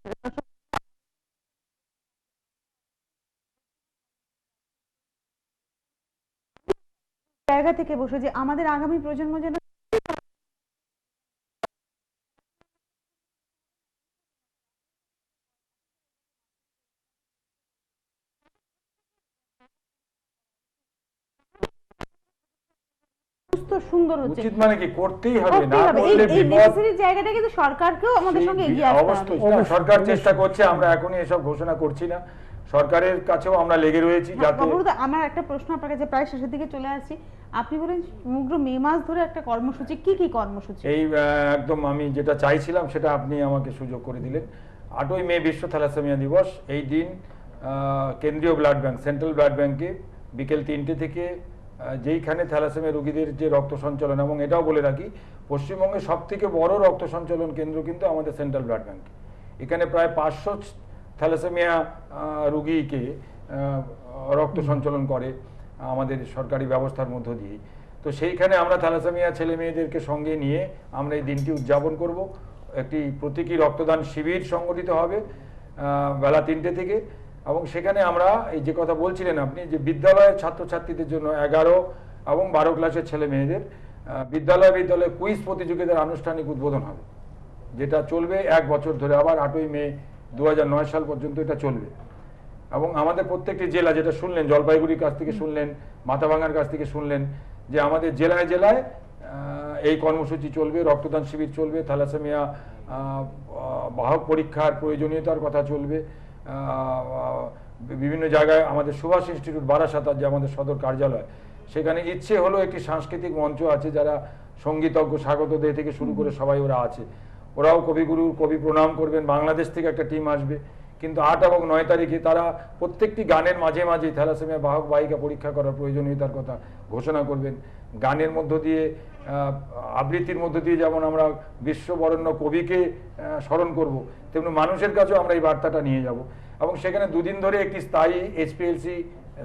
S2: জায়গা থেকে বসে যে আমাদের আগামী প্রজন্ম যেন সুস্থ সুন্দর হচ্ছে।
S3: উচিত মানে কি, করতেই হবে, না
S2: করতেই হবে।
S3: করলে
S2: এই
S3: বিপদ।
S2: নেসেসারি জায়গাটা কিন্তু সরকারকেও আমাদের সঙ্গে এগিয়ে আসতে হবে।
S3: অবশ্যই না,
S4: অবশ্যই,
S3: সরকার
S4: অবশ্যই।
S3: চেষ্টা করছে, আমরা এখনই এসব ঘোষণা করছি না, সরকারের কাছেও আমরা লেগে রয়েছি
S2: হ্যাঁ,
S3: যাতে।
S2: বাবুদা, আমার একটা প্রশ্ন আপনার কাছে, প্রায় শেষের দিকে চলে আসছি। আপনি বলেন সমগ্র মে মাস ধরে একটা কর্মসূচি, কি কি কর্মসূচি?
S3: এই একদম আমি যেটা চাইছিলাম সেটা আপনি আমাকে সুযোগ করে দিলেন। 8ই মে বিশ্ব থ্যালাসেমিয়া দিবস। এই দিন কেন্দ্রীয় ব্লাড ব্যাংক, সেন্ট্রাল ব্লাড ব্যাংকে বিকেল 3টে থেকে যেইখানে থ্যালাসেমিয়া রোগীদের যে রক্ত সঞ্চালন, এবং এটাও বলে রাখি পশ্চিমবঙ্গের সব থেকে বড় রক্ত সঞ্চালন কেন্দ্র কিন্তু আমাদের সেন্ট্রাল ব্লাড ব্যাংক। এখানে প্রায় 500 থ্যালাসেমিয়া রোগীকে রক্ত সঞ্চালন করে আমাদের সরকারি ব্যবস্থার মধ্য দিয়ে। তো সেইখানে আমরা থ্যালাসেমিয়া ছেলে মেয়েদেরকে সঙ্গে নিয়ে আমরা এই দিনটি উদযাপন করব। একটি প্রতীকী রক্তদান শিবির সংগঠিত হবে বেলা 3টে থেকে, এবং সেখানে আমরা এই যে কথা বলছিলেন আপনি, যে বিদ্যালয়ের ছাত্রছাত্রীদের জন্য 11 এবং 12 ক্লাসের ছেলে মেয়েদের বিদ্যালয়ে কুইজ প্রতিযোগিতার আনুষ্ঠানিক উদ্বোধন হবে, যেটা চলবে 1 বছর ধরে, আবার 8ই মে 2009 সাল পর্যন্ত এটা চলবে। এবং আমাদের প্রত্যেকটি জেলা, যেটা শুনলেন জলপাইগুড়ির কাছ থেকে শুনলেন, মাথাভাঙার কাছ থেকে শুনলেন, যে আমাদের জেলায় জেলায় এই কর্মসূচি চলবে, রক্তদান শিবির চলবে, থ্যালাসেমিয়া বাহক পরীক্ষার প্রয়োজনীয়তার কথা চলবে। বিভিন্ন জায়গায় আমাদের সুভাষ ইনস্টিটিউট বারাসাত, যে আমাদের সদর কার্যালয়, সেখানে ইচ্ছে হলো একটি সাংস্কৃতিক মঞ্চ আছে, যারা সঙ্গীতজ্ঞ স্বাগত দে থেকে শুরু করে সবাই ওরা আছে, ওরাও কবিগুরুর কবি প্রণাম করবেন। বাংলাদেশ থেকে একটা টিম আসবে, কিন্তু 8 এবং 9 তারিখে তারা প্রত্যেকটি গানের মাঝে মাঝে থ্যালাসেমিয়া বাহক বাহিকা পরীক্ষা করার প্রয়োজনীয়তার কথা ঘোষণা করবেন। গানের মধ্য দিয়ে, আবৃত্তির মধ্য দিয়ে যেমন আমরা বিশ্ববরেণ্য কবিকে স্মরণ করব, তেমনি মানুষের কাছেও আমরা এই বার্তাটা নিয়ে যাব। এবং সেখানে 2 দিন ধরে একটি স্থায়ী HPLC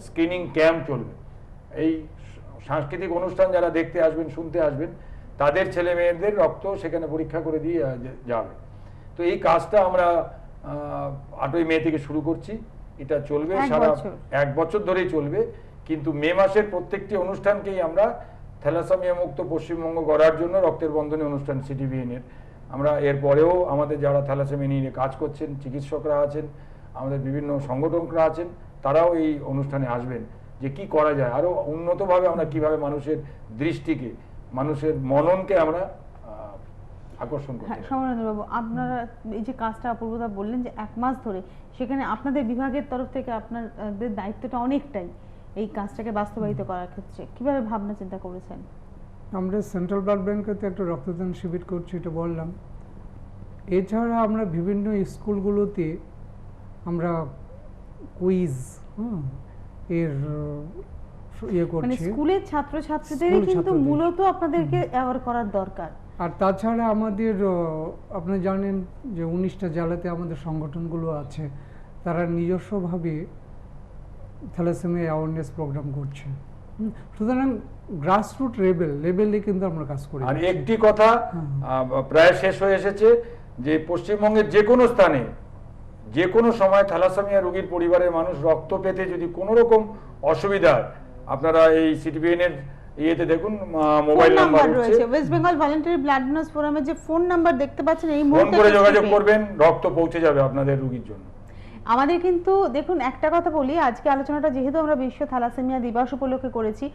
S3: স্ক্রিনিং ক্যাম্প চলবে। এই সাংস্কৃতিক অনুষ্ঠান যারা দেখতে আসবেন, শুনতে আসবেন, তাদের ছেলে মেয়েদের রক্ত সেখানে পরীক্ষা করে দিয়ে যাবে। তো এই কাজটা আমরা 8ই মে থেকে শুরু করছি, এটা চলবে সারা 1 বছর ধরেই চলবে। কিন্তু মে মাসের প্রত্যেকটি অনুষ্ঠানকেই আমরা থ্যালাসেমিয়া মুক্ত পশ্চিমবঙ্গ গড়ার জন্য রক্তের বন্ধনী অনুষ্ঠান CTBN এর, আমরা এরপরেও আমাদের যারা থ্যালাসেমিয়া নিয়ে কাজ করছেন, চিকিৎসকরা আছেন, আমাদের বিভিন্ন সংগঠনরা আছেন, তারাও এই অনুষ্ঠানে আসবেন, যে কি করা যায় আরো উন্নতভাবে, আমরা কিভাবে মানুষের দৃষ্টিকে, মানুষের মননকে আমরা আকর্ষণ করতে
S2: হ্যাঁ,
S3: পারি।
S2: সমরেন্দ্রবাবু, আপনারা এই যে কাজটা অপূর্বতা বললেন যে 1 মাস ধরে, সেখানে আপনাদের বিভাগের তরফ থেকে আপনাদের দায়িত্বটা অনেকটাই এই কাজটাকে বাস্তবায়িত করার ক্ষেত্রে, কিভাবে ভাবনা চিন্তা করেছেন?
S4: আমরা সেন্ট্রাল ব্লাড ব্যাংকেতে একটা রক্তদান শিবির করছি, এটা বললাম। এছাড়া আমরা বিভিন্ন স্কুলগুলোতে আমরা কুইজ এর ইয়ে
S2: মানে
S4: করছি।
S2: স্কুলের ছাত্রছাত্রীদেরই কিন্তু মূলত আপনাদেরকে অ্যাওয়ার করার দরকার।
S4: আর তাছাড়া আমাদের আপনি জানেন যে 19টা জেলাতে আমাদের সংগঠনগুলো আছে, তারা নিজস্বভাবে থ্যালাসেমিয়া অ্যাওয়ারনেস প্রোগ্রাম করছে। সুতরাং গ্রাসরুট লেভেলে কিন্তু আমরা কাজ করি।
S3: আর একটি কথা প্রায় শেষ হয়ে এসেছে, যে পশ্চিমবঙ্গের যে কোনো স্থানে যে কোনো সময় থ্যালাসেমিয়া রোগীর পরিবারের মানুষ রক্ত পেতে যদি কোনো রকম অসুবিধা, আপনারা এই CTBN এর ইয়েতে দেখুন, মোবাইল নাম্বার রয়েছে,
S2: West Bengal voluntary blood donors ফোরামের যে ফোন নাম্বার দেখতে পাচ্ছেন, এই
S3: ফোন
S2: মুহূর্তে
S3: করে যোগাযোগ করবেন, রক্ত পৌঁছে যাবে আপনাদের রোগীর জন্য।
S2: আমাদের কিন্তু দেখুন, একটা কথা বলি, আজকে আলোচনাটা যেহেতু আমরা বিশ্ব থ্যালাসেমিয়া দিবস উপলক্ষে করেছি,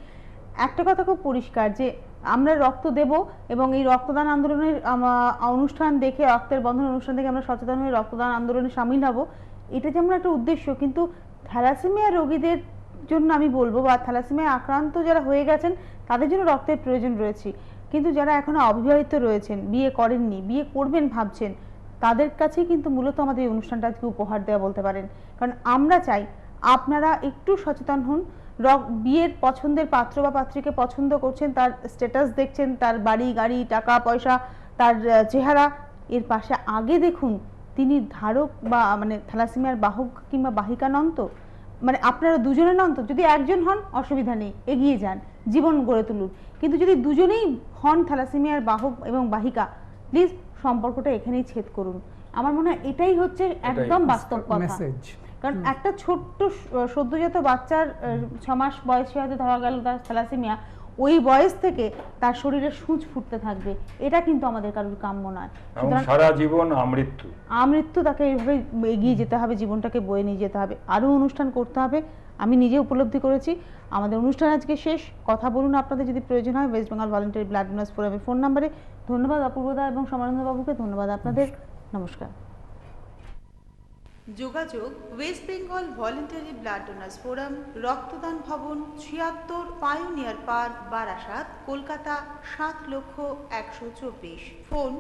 S2: একটা কথা খুব পরিষ্কার, যে আমরা রক্ত দেব এবং এই রক্তদান আন্দোলনের অনুষ্ঠান দেখে, রক্তের বন্ধন অনুষ্ঠান দেখে আমরা সচেতন হয়ে রক্তদান আন্দোলনে সামিল হব, এটা যেমন একটা উদ্দেশ্য, কিন্তু থ্যালাসেমিয়া রোগীদের জন্য আমি বলবো, বা থ্যালাসেমিয়া আক্রান্ত যারা হয়ে গেছেন তাদের জন্য রক্তের প্রয়োজন রয়েছে, কিন্তু যারা এখনো অবিবাহিত রয়েছেন, বিয়ে করেননি, বিয়ে করবেন ভাবছেন, তাদের কাছেই কিন্তু মূলত আমাদের এই অনুষ্ঠানটা আজকে উপহার দেওয়া বলতে পারেন। কারণ আমরা চাই আপনারা একটু সচেতন হন, বিয়ের পছন্দের পাত্র বা পাত্রীকে পছন্দ করছেন, তার স্ট্যাটাস দেখছেন, তার বাড়ি গাড়ি টাকা পয়সা, তার চেহারা, এর পাশে আগে দেখুন তিনি ধারক বা মানে থ্যালাসেমিয়ার বাহক কিংবা বাহিকা নন তো। মানে আপনারা দুজনে নন তো, যদি একজন হন অসুবিধা নেই, এগিয়ে যান, জীবন গড়ে তুলুন। কিন্তু যদি দুজনেই হন থ্যালাসেমিয়ার বাহক এবং বাহিকা, প্লিজ সম্পর্কটা এখানেই ছেদ করুন। আমার মনে হয় এটাই হচ্ছে একদম বাস্তব কথা।
S4: মেসেজ।
S2: কারণ একটা ছোট্ট সদ্যজাত বাচ্চার 6 মাস বয়সে হয়তো ধরা গেল তার থ্যালাসেমিয়া, ওই বয়স থেকে তার শরীরে সূঁচ ফুটতে থাকবে, এটা কিন্তু আমাদের কারোর কাম্য নয়।
S3: এবং সারা জীবন আমৃত্যু
S2: আমৃত্যু তাকে এইভাবে এগিয়ে যেতে হবে, জীবনটাকে বয়ে নিয়ে যেতে হবে, আরও অনুষ্ঠান করতে হবে। আমি নিজে উপলব্ধি করেছি। আমাদের অনুষ্ঠান আজকে শেষ। কথা বলুন আপনাদের যদি প্রয়োজন হয় West Bengal voluntary blood donors ফোরামের ফোন নাম্বারে। ধন্যবাদ অপূর্বদা এবং সমানন্দ বাবুকে, ধন্যবাদ আপনাদের, নমস্কার। যোগাযোগ West Bengal voluntary blood donors forum, রক্তদান ভবন, 76 pioneer park, Barasat, Kolkata 7,124,। Phone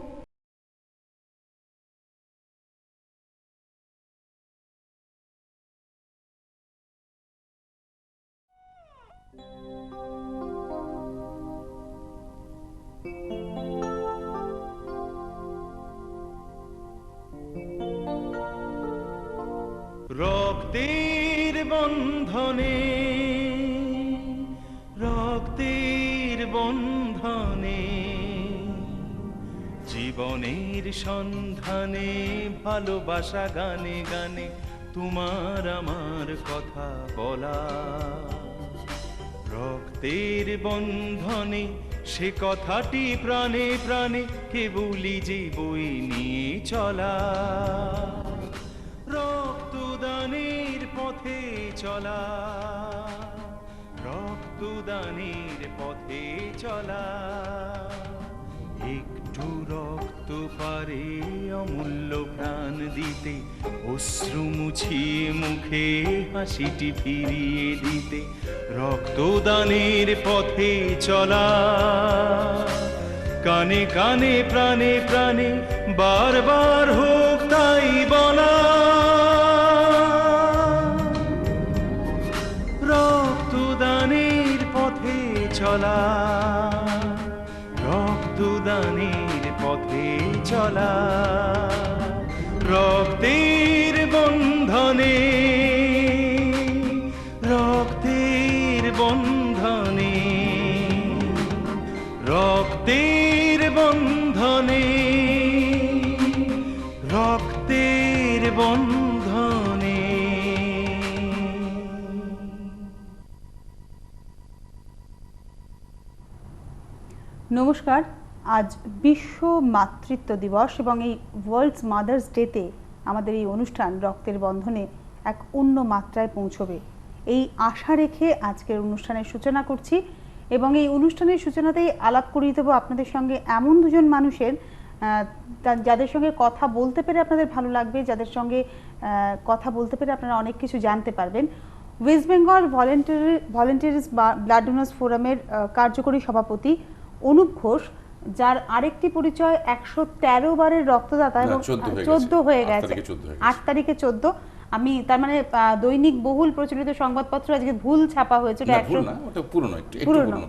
S1: রক্তের বন্ধনে, রক্তের বন্ধনে, জীবনের সন্ধানে, ভালোবাসা গানে গানে তোমার আমার কথা বলা। রক্তের বন্ধনে সে কথাটি প্রাণে প্রাণে কেবলই যে বই নিয়ে চলা। রক্তদানের পথে চলা, রক্তদানের পথে চলা। একটু রক্ত পারে অমূল্য প্রাণ দিতে, অশ্রু মুছিয়ে মুখে হাসিটি ফিরিয়ে দিতে। রক্তদানের পথে চলা, কানে কানে প্রাণে প্রাণে বারবার হোক তাই বলা। রক্তদানের পথে চলা, রক্তদানের পথে চলা। রক্তের বন্ধনে, রক্তের বন্ধনে, রক্তের বন্ধনে, রক্তের বন্ধনে।
S2: নমস্কার। আজ বিশ্ব মাতৃত্ব দিবস এবং এই ওয়ার্ল্ডস মাদার্স ডেতে আমাদের এই অনুষ্ঠান রক্তের বন্ধনে এক অন্য মাত্রায় পৌঁছবে, এই আশা রেখে আজকের অনুষ্ঠানের সূচনা করছি। এবং এই অনুষ্ঠানের সূচনাতেই আলাপ করিয়ে দেবো আপনাদের সঙ্গে এমন দুজন মানুষের, যাদের সঙ্গে কথা বলতে পেরে আপনাদের ভালো লাগবে, যাদের সঙ্গে কথা বলতে পেরে আপনারা অনেক কিছু জানতে পারবেন। West Bengal voluntaries blood donors ফোরামের কার্যকরী সভাপতি অনুপ ঘোষ, যার আরেকটি পরিচয় 113 বারের রক্তদাতা এবং 14 হয়ে গেছে, 8 তারিখে 14। আমি তার মানে দৈনিক বহুল প্রচলিত সংবাদপত্র আজকে ভুল ছাপা হয়েছে, পুরনো।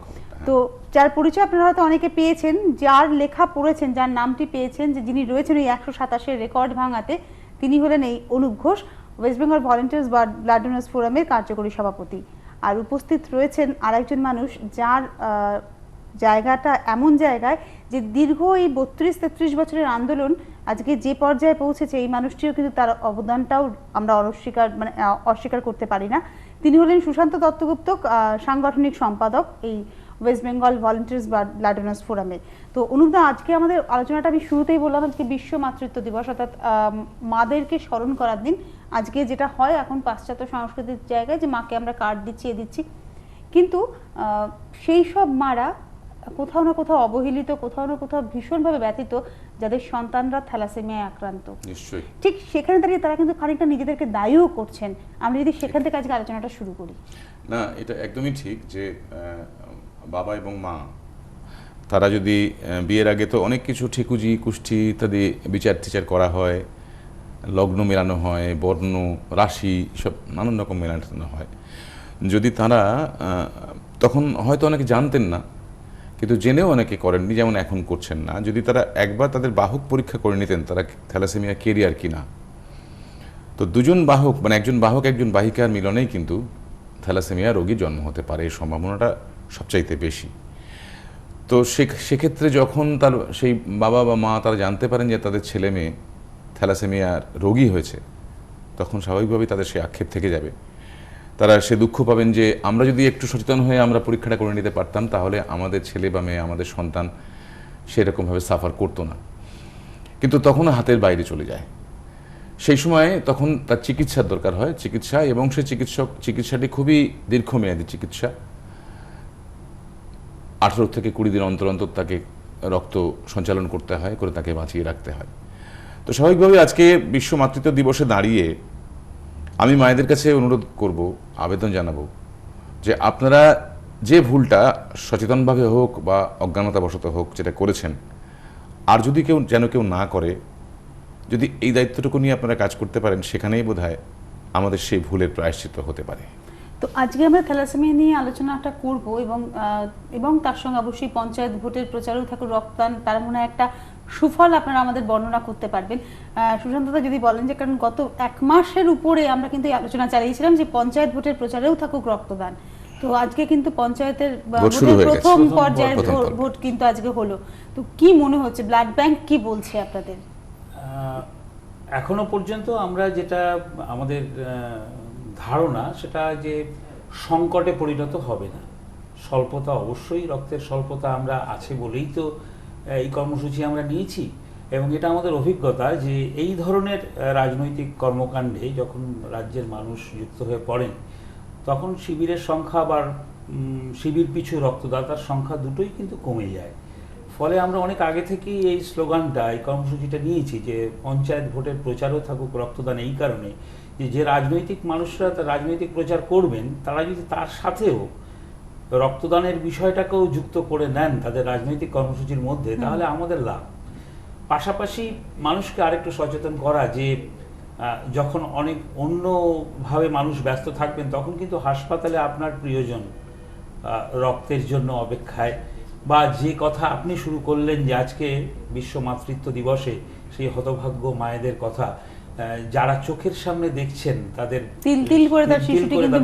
S2: তো যার পরিচয় আপনারা হয়তো অনেকে পেয়েছেন, যার লেখা পড়েছেন, যার নামটি পেয়েছেন, যে যিনি রয়েছেন ওই 127-এর রেকর্ড ভাঙাতে, তিনি হলেন এই Anup Ghosh, West Bengal voluntaries blood donors ফোরামের কার্যকরী সভাপতি। আর উপস্থিত রয়েছেন আরেকজন মানুষ, যার জায়গাটা এমন জায়গায় যে দীর্ঘ এই 32-33 বছরের আন্দোলন আজকে যে পর্যায়ে পৌঁছেছে, এই মানুষটিও কিন্তু তার অবদানটাও আমরা অস্বীকার করতে পারি না। তিনি হলেন সুশান্ত দত্তগুপ্ত, সাংগঠনিক সম্পাদক এই West Bengal voluntaries blood donors ফোরামের। তো অনুপদা, আজকে আমাদের আলোচনাটা আমি শুরুতেই বললাম, আজকে বিশ্ব মাতৃত্ব দিবস, অর্থাৎ মাদেরকে স্মরণ করার দিন। আজকে যেটা হয় এখন পাশ্চাত্য সংস্কৃতির জায়গায়, যে মাকে আমরা কার্ড দিচ্ছি, দিচ্ছি, কিন্তু সেই সব মারা কোথাও না কোথাও অবহেলিত, কোথাও না কোথাও ভীষণভাবে ব্যথিত, যাদের সন্তানরা থ্যালাসেমিয়ায় আক্রান্ত।
S6: নিশ্চয়ই
S2: ঠিক সেখানে দাঁড়িয়ে তারা কিন্তু খানিকটা নিজেদেরকে দায়ীও করছেন। আমরা যদি সেখান থেকে আজকে আলোচনাটা শুরু করি।
S6: না, এটা একদমই ঠিক যে বাবা এবং মা তারা যদি বিয়ের আগে তো অনেক কিছু ঠিকুজি কুষ্টি ইত্যাদি বিচার টিচার করা হয়, লগ্ন মেলানো হয়, বর্ণ রাশি সব নানান রকম মেলানো হয়। যদি তারা তখন হয়তো অনেকে জানতেন না, কিন্তু জেনেও অনেকে করেননি, যেমন এখন করছেন না। যদি তারা একবার তাদের বাহক পরীক্ষা করে নিতেন তারা থ্যালাসেমিয়া কেরিয়ার কিনা, তো দুজন বাহক মানে একজন বাহক একজন বাহিকার মিলনেই কিন্তু থ্যালাসেমিয়া রোগীর জন্ম হতে পারে, এই সম্ভাবনাটা সবচাইতে বেশি। তো সেক্ষেত্রে যখন তার সেই বাবা বা মা তারা জানতে পারেন যে তাদের ছেলে মেয়ে থ্যালাসেমিয়ার রোগী হয়েছে, তখন স্বাভাবিকভাবেই তাদের সেই আক্ষেপ থেকে যাবে। তারা সে দুঃখ পাবেন যে আমরা যদি একটু সচেতন হয়ে আমরা পরীক্ষাটা করে নিতে পারতাম, তাহলে আমাদের ছেলে বা মেয়ে, আমাদের সন্তান সেরকমভাবে সাফার করতো না। কিন্তু তখনও হাতের বাইরে চলে যায়। সেই সময়ে তখন তার চিকিৎসার দরকার হয়, চিকিৎসা, এবং সেই চিকিৎসাটি খুবই দীর্ঘমেয়াদী চিকিৎসা। 18 থেকে 20 দিন অন্তর অন্তর তাকে রক্ত সঞ্চালন করতে হয়, করে তাকে বাঁচিয়ে রাখতে হয়। তো স্বাভাবিকভাবে আজকে বিশ্ব মাতৃত্ব দিবসে দাঁড়িয়ে আমি মায়েদের কাছে অনুরোধ করব, আবেদন জানাবো যে আপনারা যে ভুলটা সচেতনভাবে হোক বা অজ্ঞানতাবশত হোক যেটা করেছেন, আর যদি কেউ না করে, যদি এই দায়িত্বটুকু নিয়ে আপনারা কাজ করতে পারেন, সেখানেই বোধহয় আমাদের সেই ভুলের প্রায়শ্চিত্ত হতে পারে।
S2: তো আজকে আমরা থ্যালাসেমিয়া নিয়ে আলোচনাটা করব এবং তার সঙ্গে অবশ্যই পঞ্চায়েত ভোটের প্রচারেও থাকুক রক্তদান, তার মনে হয় একটা সুফল আপনারা আমাদের বর্ণনা করতে পারবেন। সুশান্তদা যদি বলেন যে, কারণ গত 1 মাসের উপরে আমরা কিন্তু এই আলোচনা চালিয়েছিলাম যে পঞ্চায়েত ভোটের প্রচারেও থাকুক রক্তদান। তো আজকে কিন্তু পঞ্চায়েতের প্রথম পর্যায়ের ভোট কিন্তু আজকে হলো। তো কি মনে হচ্ছে, ব্লাড ব্যাংক কি বলছে আপনাদের?
S7: এখনো পর্যন্ত আমরা যেটা আমাদের ধারণা, সেটা যে সংকটে পরিণত হবে না। স্বল্পতা, অবশ্যই রক্তের স্বল্পতা আমরা আছে বলেই তো এই কর্মসূচি আমরা নিয়েছি, এবং এটা আমাদের অভিজ্ঞতা যে এই ধরনের রাজনৈতিক কর্মকাণ্ডে যখন রাজ্যের মানুষ যুক্ত হয়ে পড়েন, তখন শিবিরের সংখ্যা বা শিবির পিছু রক্তদাতার সংখ্যা দুটোই কিন্তু কমে যায়। ফলে আমরা অনেক আগে থেকেই এই স্লোগানটা, এই কর্মসূচিটা নিয়েছি যে পঞ্চায়েত ভোটের প্রচারও থাকুক রক্তদান, এই কারণে যে রাজনৈতিক মানুষরা রাজনৈতিক প্রচার করবেন, তারা যদি তার সাথেও রক্তদানের বিষয়টাকেও যুক্ত করে নেন তাদের রাজনৈতিক কর্মসূচির মধ্যে, তাহলে আমাদের লাভ। পাশাপাশি মানুষকে আরেকটু সচেতন করা যে যখন অনেক অন্যভাবে মানুষ ব্যস্ত থাকবেন, তখন কিন্তু হাসপাতালে আপনার প্রিয়জন রক্তের জন্য অপেক্ষায়, বা যে কথা আপনি শুরু করলেন যে আজকে বিশ্ব মাতৃত্ব দিবসে সেই হতভাগ্য মায়েদের কথা, যারা চোখের সামনে দেখছেন তাদের
S2: তিল করে তার শিশুটি কিন্তু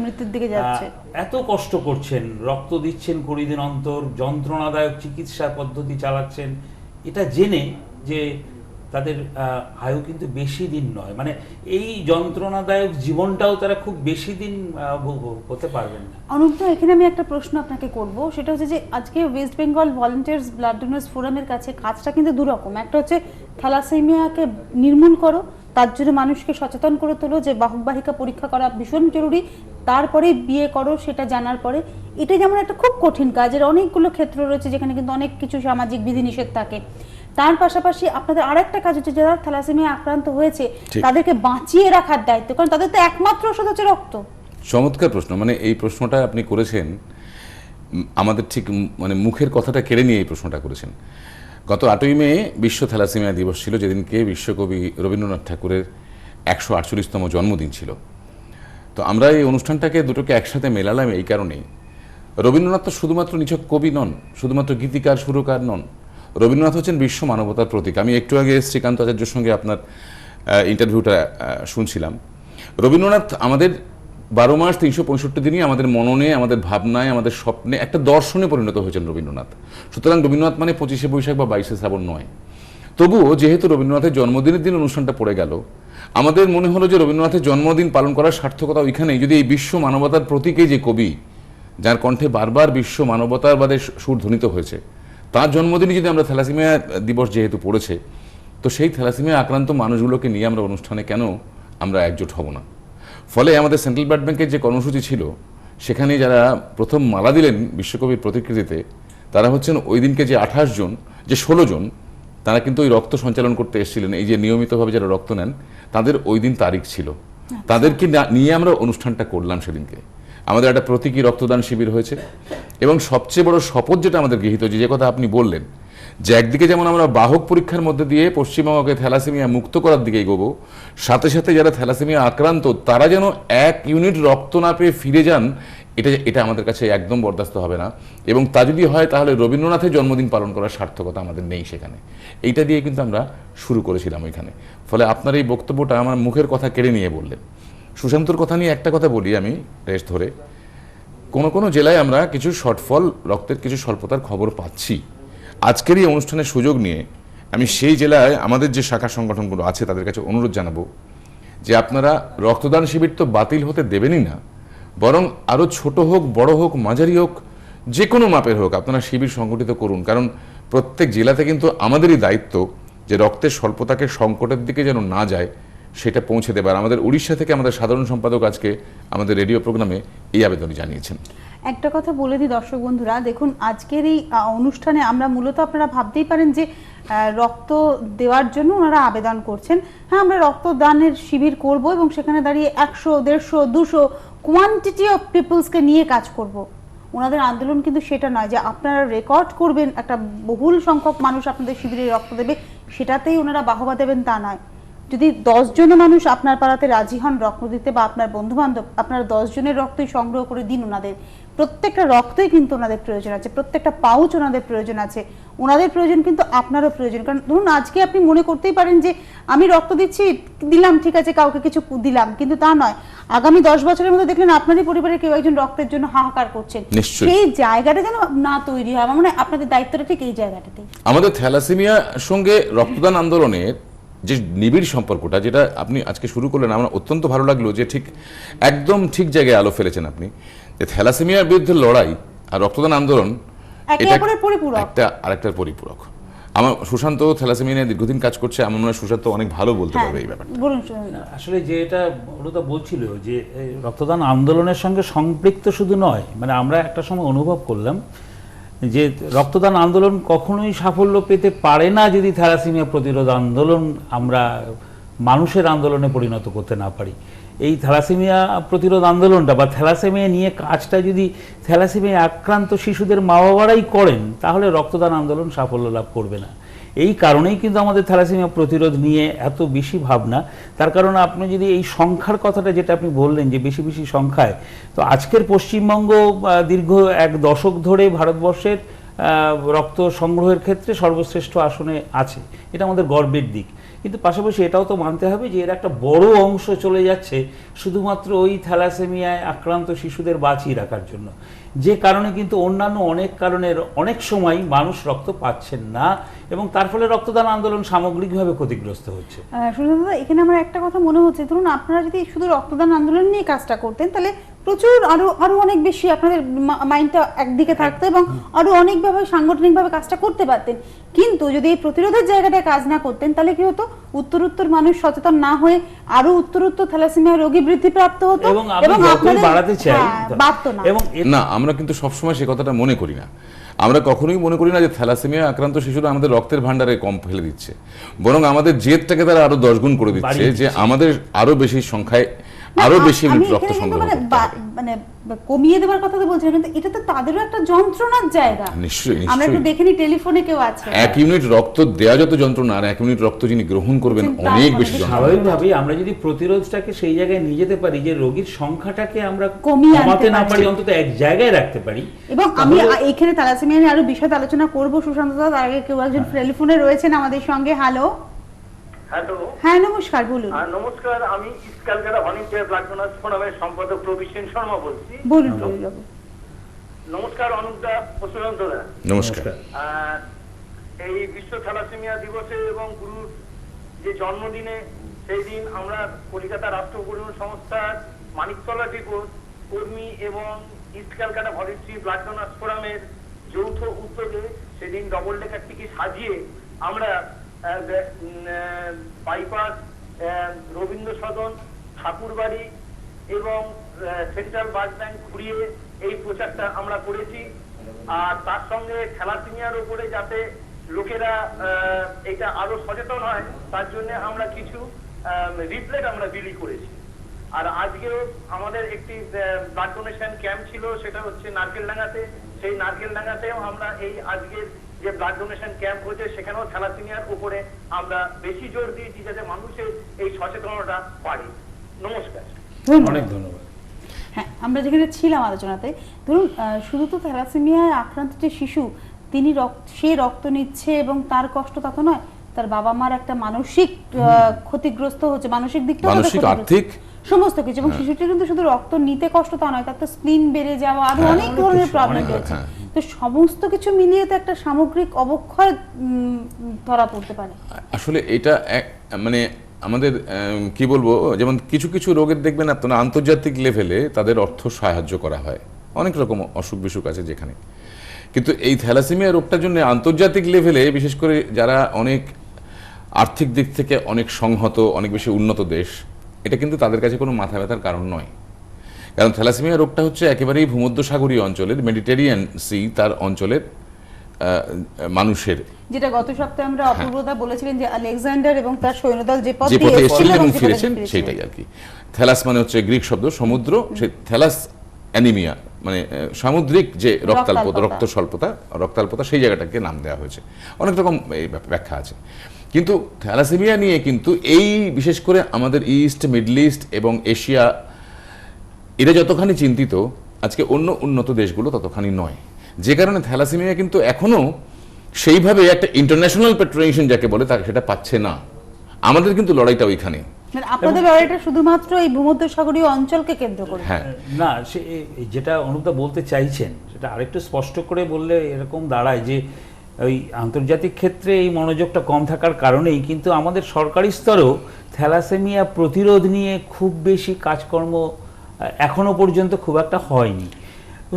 S2: মৃত্যুর দিকে যাচ্ছে,
S7: এত কষ্ট করছেন, রক্ত দিচ্ছেন 20 দিন অন্তর, যন্ত্রণাদায়ক চিকিৎসা পদ্ধতি চালাচ্ছেন, এটা জেনে যে তাদের আয়ু কিন্তু বেশি দিন নয়, মানে এই যন্ত্রণাদায়ক জীবনটাও তারা খুব বেশি দিন হতে পারবেন না।
S2: অনুপদা, এখানে আমি একটা প্রশ্ন আপনাকে করব, সেটা হচ্ছে যে আজকে West Bengal volunteers blood donors ফোরামের কাছে কাজটা কিন্তু দুরকম। একটা হচ্ছে থ্যালাসেমিয়াকে নির্মূল করো, তার জন্য মানুষকে সচেতন করে তোলো যে বাহক বাহিকা পরীক্ষা করা ভীষণ জরুরি, তারপরে বিয়ে করো সেটা জানার পরে। এটা যেমন একটা খুব কঠিন কাজ, এর অনেকগুলো ক্ষেত্র রয়েছে যেখানে কিন্তু অনেক কিছু সামাজিক বিধিনিষেধ থাকে। তার পাশাপাশি আপনাদের আরেকটা কাজ হচ্ছে যারা থ্যালাসেমিয়া আক্রান্ত হয়েছে তাদেরকে বাঁচিয়ে রাখার দায়িত্ব, কারণ তাদের তো একমাত্র ওষুধ হচ্ছে রক্ত।
S6: চমৎকার প্রশ্ন, মানে এই প্রশ্নটা আপনি করেছেন, আমাদের ঠিক মানে মুখের কথাটা কেড়ে নিয়ে এই প্রশ্নটা করেছেন। গত 8ই মে বিশ্ব থ্যালাসেমিয়া দিবস ছিল, যেদিনকে বিশ্বকবি রবীন্দ্রনাথ ঠাকুরের 148তম জন্মদিন ছিল। তো আমরা এই অনুষ্ঠানটাকে দুটোকে একসাথে মেলালাম এই কারণেই, রবীন্দ্রনাথ তো শুধুমাত্র নিছক কবি নন, শুধুমাত্র গীতিকার সুরকার নন, রবীন্দ্রনাথ হচ্ছেন বিশ্ব মানবতার প্রতীক। আমি একটু আগে শ্রীকান্ত আচার্যের সঙ্গে আপনার ইন্টারভিউটা শুনছিলাম। রবীন্দ্রনাথ আমাদের 12 মাস 365 দিনই আমাদের মননে, আমাদের ভাবনায়, আমাদের স্বপ্নে একটা দর্শনে পরিণত হয়েছেন রবীন্দ্রনাথ। সুতরাং রবীন্দ্রনাথ মানে 25শে বৈশাখ বা 22শে শ্রাবণ নয়। তবুও যেহেতু রবীন্দ্রনাথের জন্মদিনের দিন অনুষ্ঠানটা পড়ে গেল, আমাদের মনে হলো যে রবীন্দ্রনাথের জন্মদিন পালন করার সার্থকতা ওইখানেই, যদি এই বিশ্ব মানবতার প্রতীকে যে কবি, যার কণ্ঠে বারবার বিশ্ব মানবতাবাদের সুর ধ্বনিত হয়েছে, তার জন্মদিনে যদি আমরা থ্যালাসেমিয়া দিবস যেহেতু পড়েছে, তো সেই থ্যালাসেমিয়া আক্রান্ত মানুষগুলোকে নিয়ে আমরা অনুষ্ঠানে কেন আমরা একজোট হব না? ফলে আমাদের সেন্ট্রাল ব্লাড ব্যাংকের যে কর্মসূচি ছিল, সেখানে যারা প্রথম মালা দিলেন বিশ্বকবির প্রতিকৃতিতে, তারা হচ্ছেন ওই দিনকে যে 28 জন, যে 16 জন, তারা কিন্তু ওই রক্ত সঞ্চালন করতে এসেছিলেন। এই যে নিয়মিতভাবে যারা রক্ত নেন, তাদের ওই দিন তারিখ ছিল, তাদেরকে নিয়ে আমরা অনুষ্ঠানটা করলাম সেদিনকে। আমাদের একটা প্রতীকী রক্তদান শিবির হয়েছে, এবং সবচেয়ে বড় শপথ যেটা আমাদের গৃহীত, যে কথা আপনি বললেন, যে একদিকে যেমন আমরা বাহক পরীক্ষার মধ্যে দিয়ে পশ্চিমবঙ্গকে থ্যালাসেমিয়া মুক্ত করার দিকে এগোবো, সাথে সাথে যারা থ্যালাসেমিয়া আক্রান্ত তারা যেন 1 ইউনিট রক্ত না পেয়ে ফিরে যান, এটা আমাদের কাছে একদম বরদাস্ত হবে না। এবং তা যদি হয় তাহলে রবীন্দ্রনাথের জন্মদিন পালন করার সার্থকতা আমাদের নেই সেখানে। এইটা দিয়ে কিন্তু আমরা শুরু করেছিলাম ওইখানে। ফলে আপনার এই বক্তব্যটা আমার মুখের কথা কেড়ে নিয়ে বললেন। সুশান্তর কথা নিয়ে একটা কথা বলি আমি রেস্ট ধরে, কোনো কোনো জেলায় আমরা কিছু শর্টফল, রক্তের কিছু স্বল্পতার খবর পাচ্ছি। আজকের এই অনুষ্ঠানের সুযোগ নিয়ে আমি সেই জেলায় আমাদের যে শাখা সংগঠনগুলো আছে তাদের কাছে অনুরোধ জানাবো যে আপনারা রক্তদান শিবির তো বাতিল হতে দেবেনই না, বরং আরও ছোট হোক, বড় হোক, মাঝারি হোক, যে কোনো মাপের হোক আপনারা শিবির সংগঠিত করুন। কারণ প্রত্যেক জেলাতে কিন্তু আমাদেরই দায়িত্ব যে রক্তের স্বল্পতাকে সংকটের দিকে যেন না যায় সেটা পৌঁছে দেবার। আমাদের উড়িষ্যা থেকে আমাদের সাধারণ সম্পাদক আজকে আমাদের রেডিও প্রোগ্রামে এই আবেদনই জানিয়েছেন।
S2: একটা কথা বলে দিই দর্শক বন্ধুরা, দেখুন আজকের এই অনুষ্ঠানে আমরা মূলত আপনারা ভাবতেই পারেন যে রক্ত দেওয়ার জন্য ওনারা আবেদন করছেন। হ্যাঁ, আমরা রক্তদানের শিবির করব এবং সেখানে দাঁড়িয়ে 100, 150, 200 কোয়ান্টিটি অফ পিপলসকে নিয়ে কাজ করব। ওনাদের আন্দোলন কিন্তু সেটা নয় যে আপনারা রেকর্ড করবেন একটা বহুল সংখ্যক মানুষ আপনাদের শিবিরে রক্ত দেবে, সেটাতেই ওনারা বাহবা দেবেন তা নয়। যদি 10 জন মানুষ আপনার পাড়াতে রাজি হন রক্ত দিতে, বা আপনার বন্ধু বান্ধব, আপনারা 10 জনের রক্তই সংগ্রহ করে দিন ওনাদের। প্রত্যেকটা রক্তই কিন্তু ওনাদের প্রয়োজন আছে, প্রত্যেকটা পাউচ ওনাদের প্রয়োজন আছে, ওনাদের প্রয়োজন কিন্তু আপনারও প্রয়োজন। কারণ ধরুন আজকে আপনি মনে করতেই পারেন যে আমি রক্ত দিচ্ছি, দিলাম, ঠিক আছে, কাউকে কিছু দিলাম, কিন্তু তা নয়। আগামী 10 বছরের মধ্যে দেখলেন আপনারই পরিবারের কেউ একজন রক্তের জন্য হাহাকার করছেন। সেই জায়গাটা যেন না তৈরি হয়, আমার মনে হয় আপনাদের দায়িত্বটা ঠিক এই জায়গাটাতেই।
S6: আমাদের থ্যালাসেমিয়ার সঙ্গে রক্তদান আন্দোলনের যে নিবিড় সম্পর্কটা, যেটা আপনি আজকে শুরু করলেন, আমার অত্যন্ত ভালো লাগলো যে ঠিক একদম ঠিক জায়গায় আলো ফেলেছেন আপনি, যে থ্যালাসেমিয়ার বিরুদ্ধে লড়াই আর রক্তদান আন্দোলন এটা একটা আরেকটার পরিপূরক। আমার সুশান্ত থ্যালাসেমিয়া নিয়ে দীর্ঘদিন কাজ করছে, আমার মনে হয় সুশান্ত অনেক ভালো বলতে পারবে এই ব্যাপারটা।
S7: আসলে যে এটা অনুতা বলছিল যে রক্তদান আন্দোলনের সঙ্গে সম্পৃক্ত শুধু নয়, মানে আমরা একটা সময় অনুভব করলাম যে রক্তদান আন্দোলন কখনোই সাফল্য পেতে পারে না যদি থ্যালাসেমিয়া প্রতিরোধ আন্দোলন আমরা মানুষের আন্দোলনে পরিণত করতে না পারি। এই থ্যালাসেমিয়া প্রতিরোধ আন্দোলনটা বা থ্যালাসেমিয়া নিয়ে কাজটা যদি থ্যালাসেমিয়া আক্রান্ত শিশুদের মা বাবারাই করেন তাহলে রক্তদান আন্দোলন সাফল্য লাভ করবে না। এই কারণেই কিন্তু আমাদের থ্যালাসেমিয়া প্রতিরোধ নিয়ে এত বেশি ভাবনা। তার কারণ আপনি যদি এই সংখ্যার কথাটা যেটা আপনি বললেন যে বেশি বেশি সংখ্যায়, তো আজকের পশ্চিমবঙ্গ দীর্ঘ 1 দশক ধরে ভারতবর্ষের রক্ত সংগ্রহের ক্ষেত্রে সর্বশ্রেষ্ঠ আসনে আছে, এটা আমাদের গর্বের দিক। কিন্তু পাশাপাশি এটাও তো মানতে হবে যে এর একটা বড় অংশ চলে যাচ্ছে শুধুমাত্র ওই থ্যালাসেমিয়ায় আক্রান্ত শিশুদের বাঁচিয়ে রাখার জন্য, যে কারণে কিন্তু অন্যান্য অনেক কারণের অনেক সময় মানুষ রক্ত পাচ্ছেন না এবং তার ফলে রক্তদান আন্দোলন সামগ্রিকভাবে ক্ষতিগ্রস্ত হচ্ছে।
S2: সুশান্ত, এখানে আমার একটা কথা মনে হচ্ছে, ধরুন আপনারা যদি শুধু রক্তদান আন্দোলন নিয়ে কাজটা করতেন তাহলে প্রচুর আরো অনেক বেশি আপনাদের মাইন্ডটা একদিকে থাকতো এবং আরো অনেকভাবে সাংগঠনিকভাবে কাজটা করতে পারতেন। কিন্তু যদি এই প্রতিরোধের জায়গাটায় কাজ না করতেন তাহলে কি হতো, উত্তরোত্তর মানুষ সচেতন না হয়ে আরো উত্তরোত্তর থ্যালাসেমিয়া রোগী বৃদ্ধি প্রাপ্ত হতো এবং আপনাদের
S7: বাড়াতে চাই
S2: বাড়তো না।
S7: এবং
S6: না, আমরা কিন্তু সবসময় সে কথাটা মনে করি না। আমরা কখনোই মনে করি না যে থ্যালাসেমিয়া আক্রান্ত শিশুরা আমাদের রক্তের ভান্ডারে কম ফেলে দিচ্ছে, বরং আমাদের জেদটাকে তারা আরো 10 গুণ করে দিচ্ছে, যে আমাদের আরো বেশি সংখ্যায় আরো বেশি রক্ত সংগ্রহ করতে হবে।
S2: মানে কমিয়ে দেওয়ার কথা তো বলছেন, কিন্তু এটা তো তাদেরও একটা যন্ত্রণার জায়গা।
S6: নিশ্চয়ই
S2: আমরা একটু দেখে নি টেলিফোনে কেউ আছে,
S6: 1 ইউনিট রক্ত দেওয়া যত যন্ত্রণা, আর 1 ইউনিট রক্ত যিনি গ্রহণ করবেন অনেক বেশি যন্ত্রণা।
S7: স্বাভাবিকভাবেই আমরা যদি প্রতিরোধটাকে সেই জায়গায় নিয়ে যেতে পারি যে রোগীর সংখ্যাটাকে আমরা কমাতে না পারি, অন্তত এক জায়গায় রাখতে পারি।
S2: এবং আমি এখানে থ্যালাসেমিয়া নিয়ে আরো বিশদ আলোচনা করব সুশান্ত দা, তার আগে কেউ একজন টেলিফোনে রয়েছেন আমাদের সঙ্গে। হ্যালো।
S5: হ্যালো।
S2: হ্যাঁ নমস্কার, বলুন।
S5: নমস্কার, আমি east Calcutta volunteer blood donors ফোরামের সম্পাদক প্রবীণ শর্মা বলছি।
S2: বলুন।
S5: নমস্কার অনুদা, প্রশান্তদা।
S6: নমস্কার।
S5: এই বিশ্ব থ্যালাসেমিয়া দিবসে এবং গুরুর যে জন্মদিনে, সেই দিন আমরা কলকাতা রাষ্ট্র পরিবহন সংস্থার মানিকতলা ডিপোর কর্মী এবং east Calcutta volunteer blood donors ফোরামের যৌথ উদ্যোগে সেদিন ডবল ডেকার টিকিট সাজিয়ে আমরা বাইপাস, রবীন্দ্র সদন, ঠাকুরবাড়ি এবং সেন্ট্রাল বাস ব্যাংক ঘুরিয়ে এই প্রচারটা আমরা করেছি। আর তার সঙ্গে থ্যালাসেমিয়ার উপরে যাতে লোকেরা এটা আরো সচেতন হয় তার জন্য আমরা কিছু রিপ্লেট আমরা বিলি করেছি। আর আজকেও আমাদের একটি ব্লাড ডোনেশন ক্যাম্প ছিল, সেটা হচ্ছে নারকেলডাঙ্গাতে। সেই নারকেলডাঙ্গাতেও আমরা এই আজকের যে ব্লাড ডোনেশন ক্যাম্প হচ্ছে সেখানেও থ্যালাসেমিয়ার উপরে আমরা বেশি জোর দিয়েছি যাতে মানুষের এই সচেতনতা বাড়ে। নমস্কার।
S7: অনেক ধন্যবাদ।
S2: হ্যাঁ, আমরা যেখানে ছিলাম আলোচনাতে, ধরুন শুধু তো থ্যালাসেমিয়ায় আক্রান্ত যে শিশু তিনি সে রক্ত নিচ্ছে এবং তার কষ্ট তা তো নয়, তার বাবা মার একটা মানসিক ক্ষতিগ্রস্ত হচ্ছে, মানসিক দিকটা
S6: মানসিক, আর্থিক
S2: সমস্ত কিছু, এবং শিশুটির কিন্তু শুধু রক্ত নিতে কষ্ট তা নয়, তার তো স্প্লিন বেড়ে যাওয়া আরো অনেক ধরনের প্রবলেম রয়েছে। তো সমস্ত কিছু মিলিয়ে তো একটা সামগ্রিক অবক্ষয় ধরা পড়তে পারে।
S6: আসলে এটা মানে আমাদের কি বলবো, যেমন কিছু কিছু রোগের দেখবেন আপনারা আন্তর্জাতিক লেভেলে তাদের অর্থ সাহায্য করা হয়, অনেক রকম অসুখ বিসুখ আছে যেখানে, কিন্তু এই থ্যালাসেমিয়া রোগটার জন্য আন্তর্জাতিক লেভেলে বিশেষ করে যারা অনেক আর্থিক দিক থেকে অনেক সংহত, অনেক বেশি উন্নত দেশ, এটা কিন্তু তাদের কাছে কোনো মাথা ব্যথার কারণ নয়। কারণ থ্যালাসেমিয়া রোগটা হচ্ছে একেবারেই ভূমধ্যসাগরীয় অঞ্চলের, মেডিটেরিয়ান সি তার অঞ্চলের মানুষের,
S2: যেটা গত সপ্তাহে আমরা অপূর্বদা বলেছিলেন যে আলেকজান্ডার এবং তার সৈন্যদল যে পথে
S6: এসেছিলেন এবং ফিরেছেন সেটাই আর কি। থ্যালাস মানে হচ্ছে গ্রিক শব্দ সমুদ্র, সেই থ্যালাস অ্যানিমিয়া মানে সামুদ্রিক যে রক্তাল্পতা সেই জায়গাটাকে নাম দেওয়া হয়েছে। অনেক রকম এই ব্যাখ্যা আছে, কিন্তু থ্যালাসেমিয়া নিয়ে কিন্তু এই বিশেষ করে আমাদের ইস্ট, মিডল ইস্ট এবং এশিয়া এরা যতখানি চিন্তিত, আজকে অন্য উন্নত দেশগুলো ততখানি নয়, যে কারণে থ্যালাসেমিয়া কিন্তু এখনো সেইভাবে একটা ইন্টারন্যাশনাল পেট্রোনেশন যাকে বলে তাকে সেটা পাচ্ছে না। আমাদের কিন্তু লড়াইটা ওইখানে।
S2: আপনাদের লড়াইটা শুধুমাত্র এই ভূমধ্যসাগরীয় অঞ্চলকে কেন্দ্র করে?
S6: হ্যাঁ,
S7: না, সে যেটা অনুপদা বলতে চাইছেন সেটা আরেকটু স্পষ্ট করে বললে এরকম দাঁড়ায় যে ওই আন্তর্জাতিক ক্ষেত্রে এই মনোযোগটা কম থাকার কারণেই কিন্তু আমাদের সরকারি স্তরেও থ্যালাসেমিয়া প্রতিরোধ নিয়ে খুব বেশি কাজকর্ম এখনো পর্যন্ত খুব একটা হয়নি।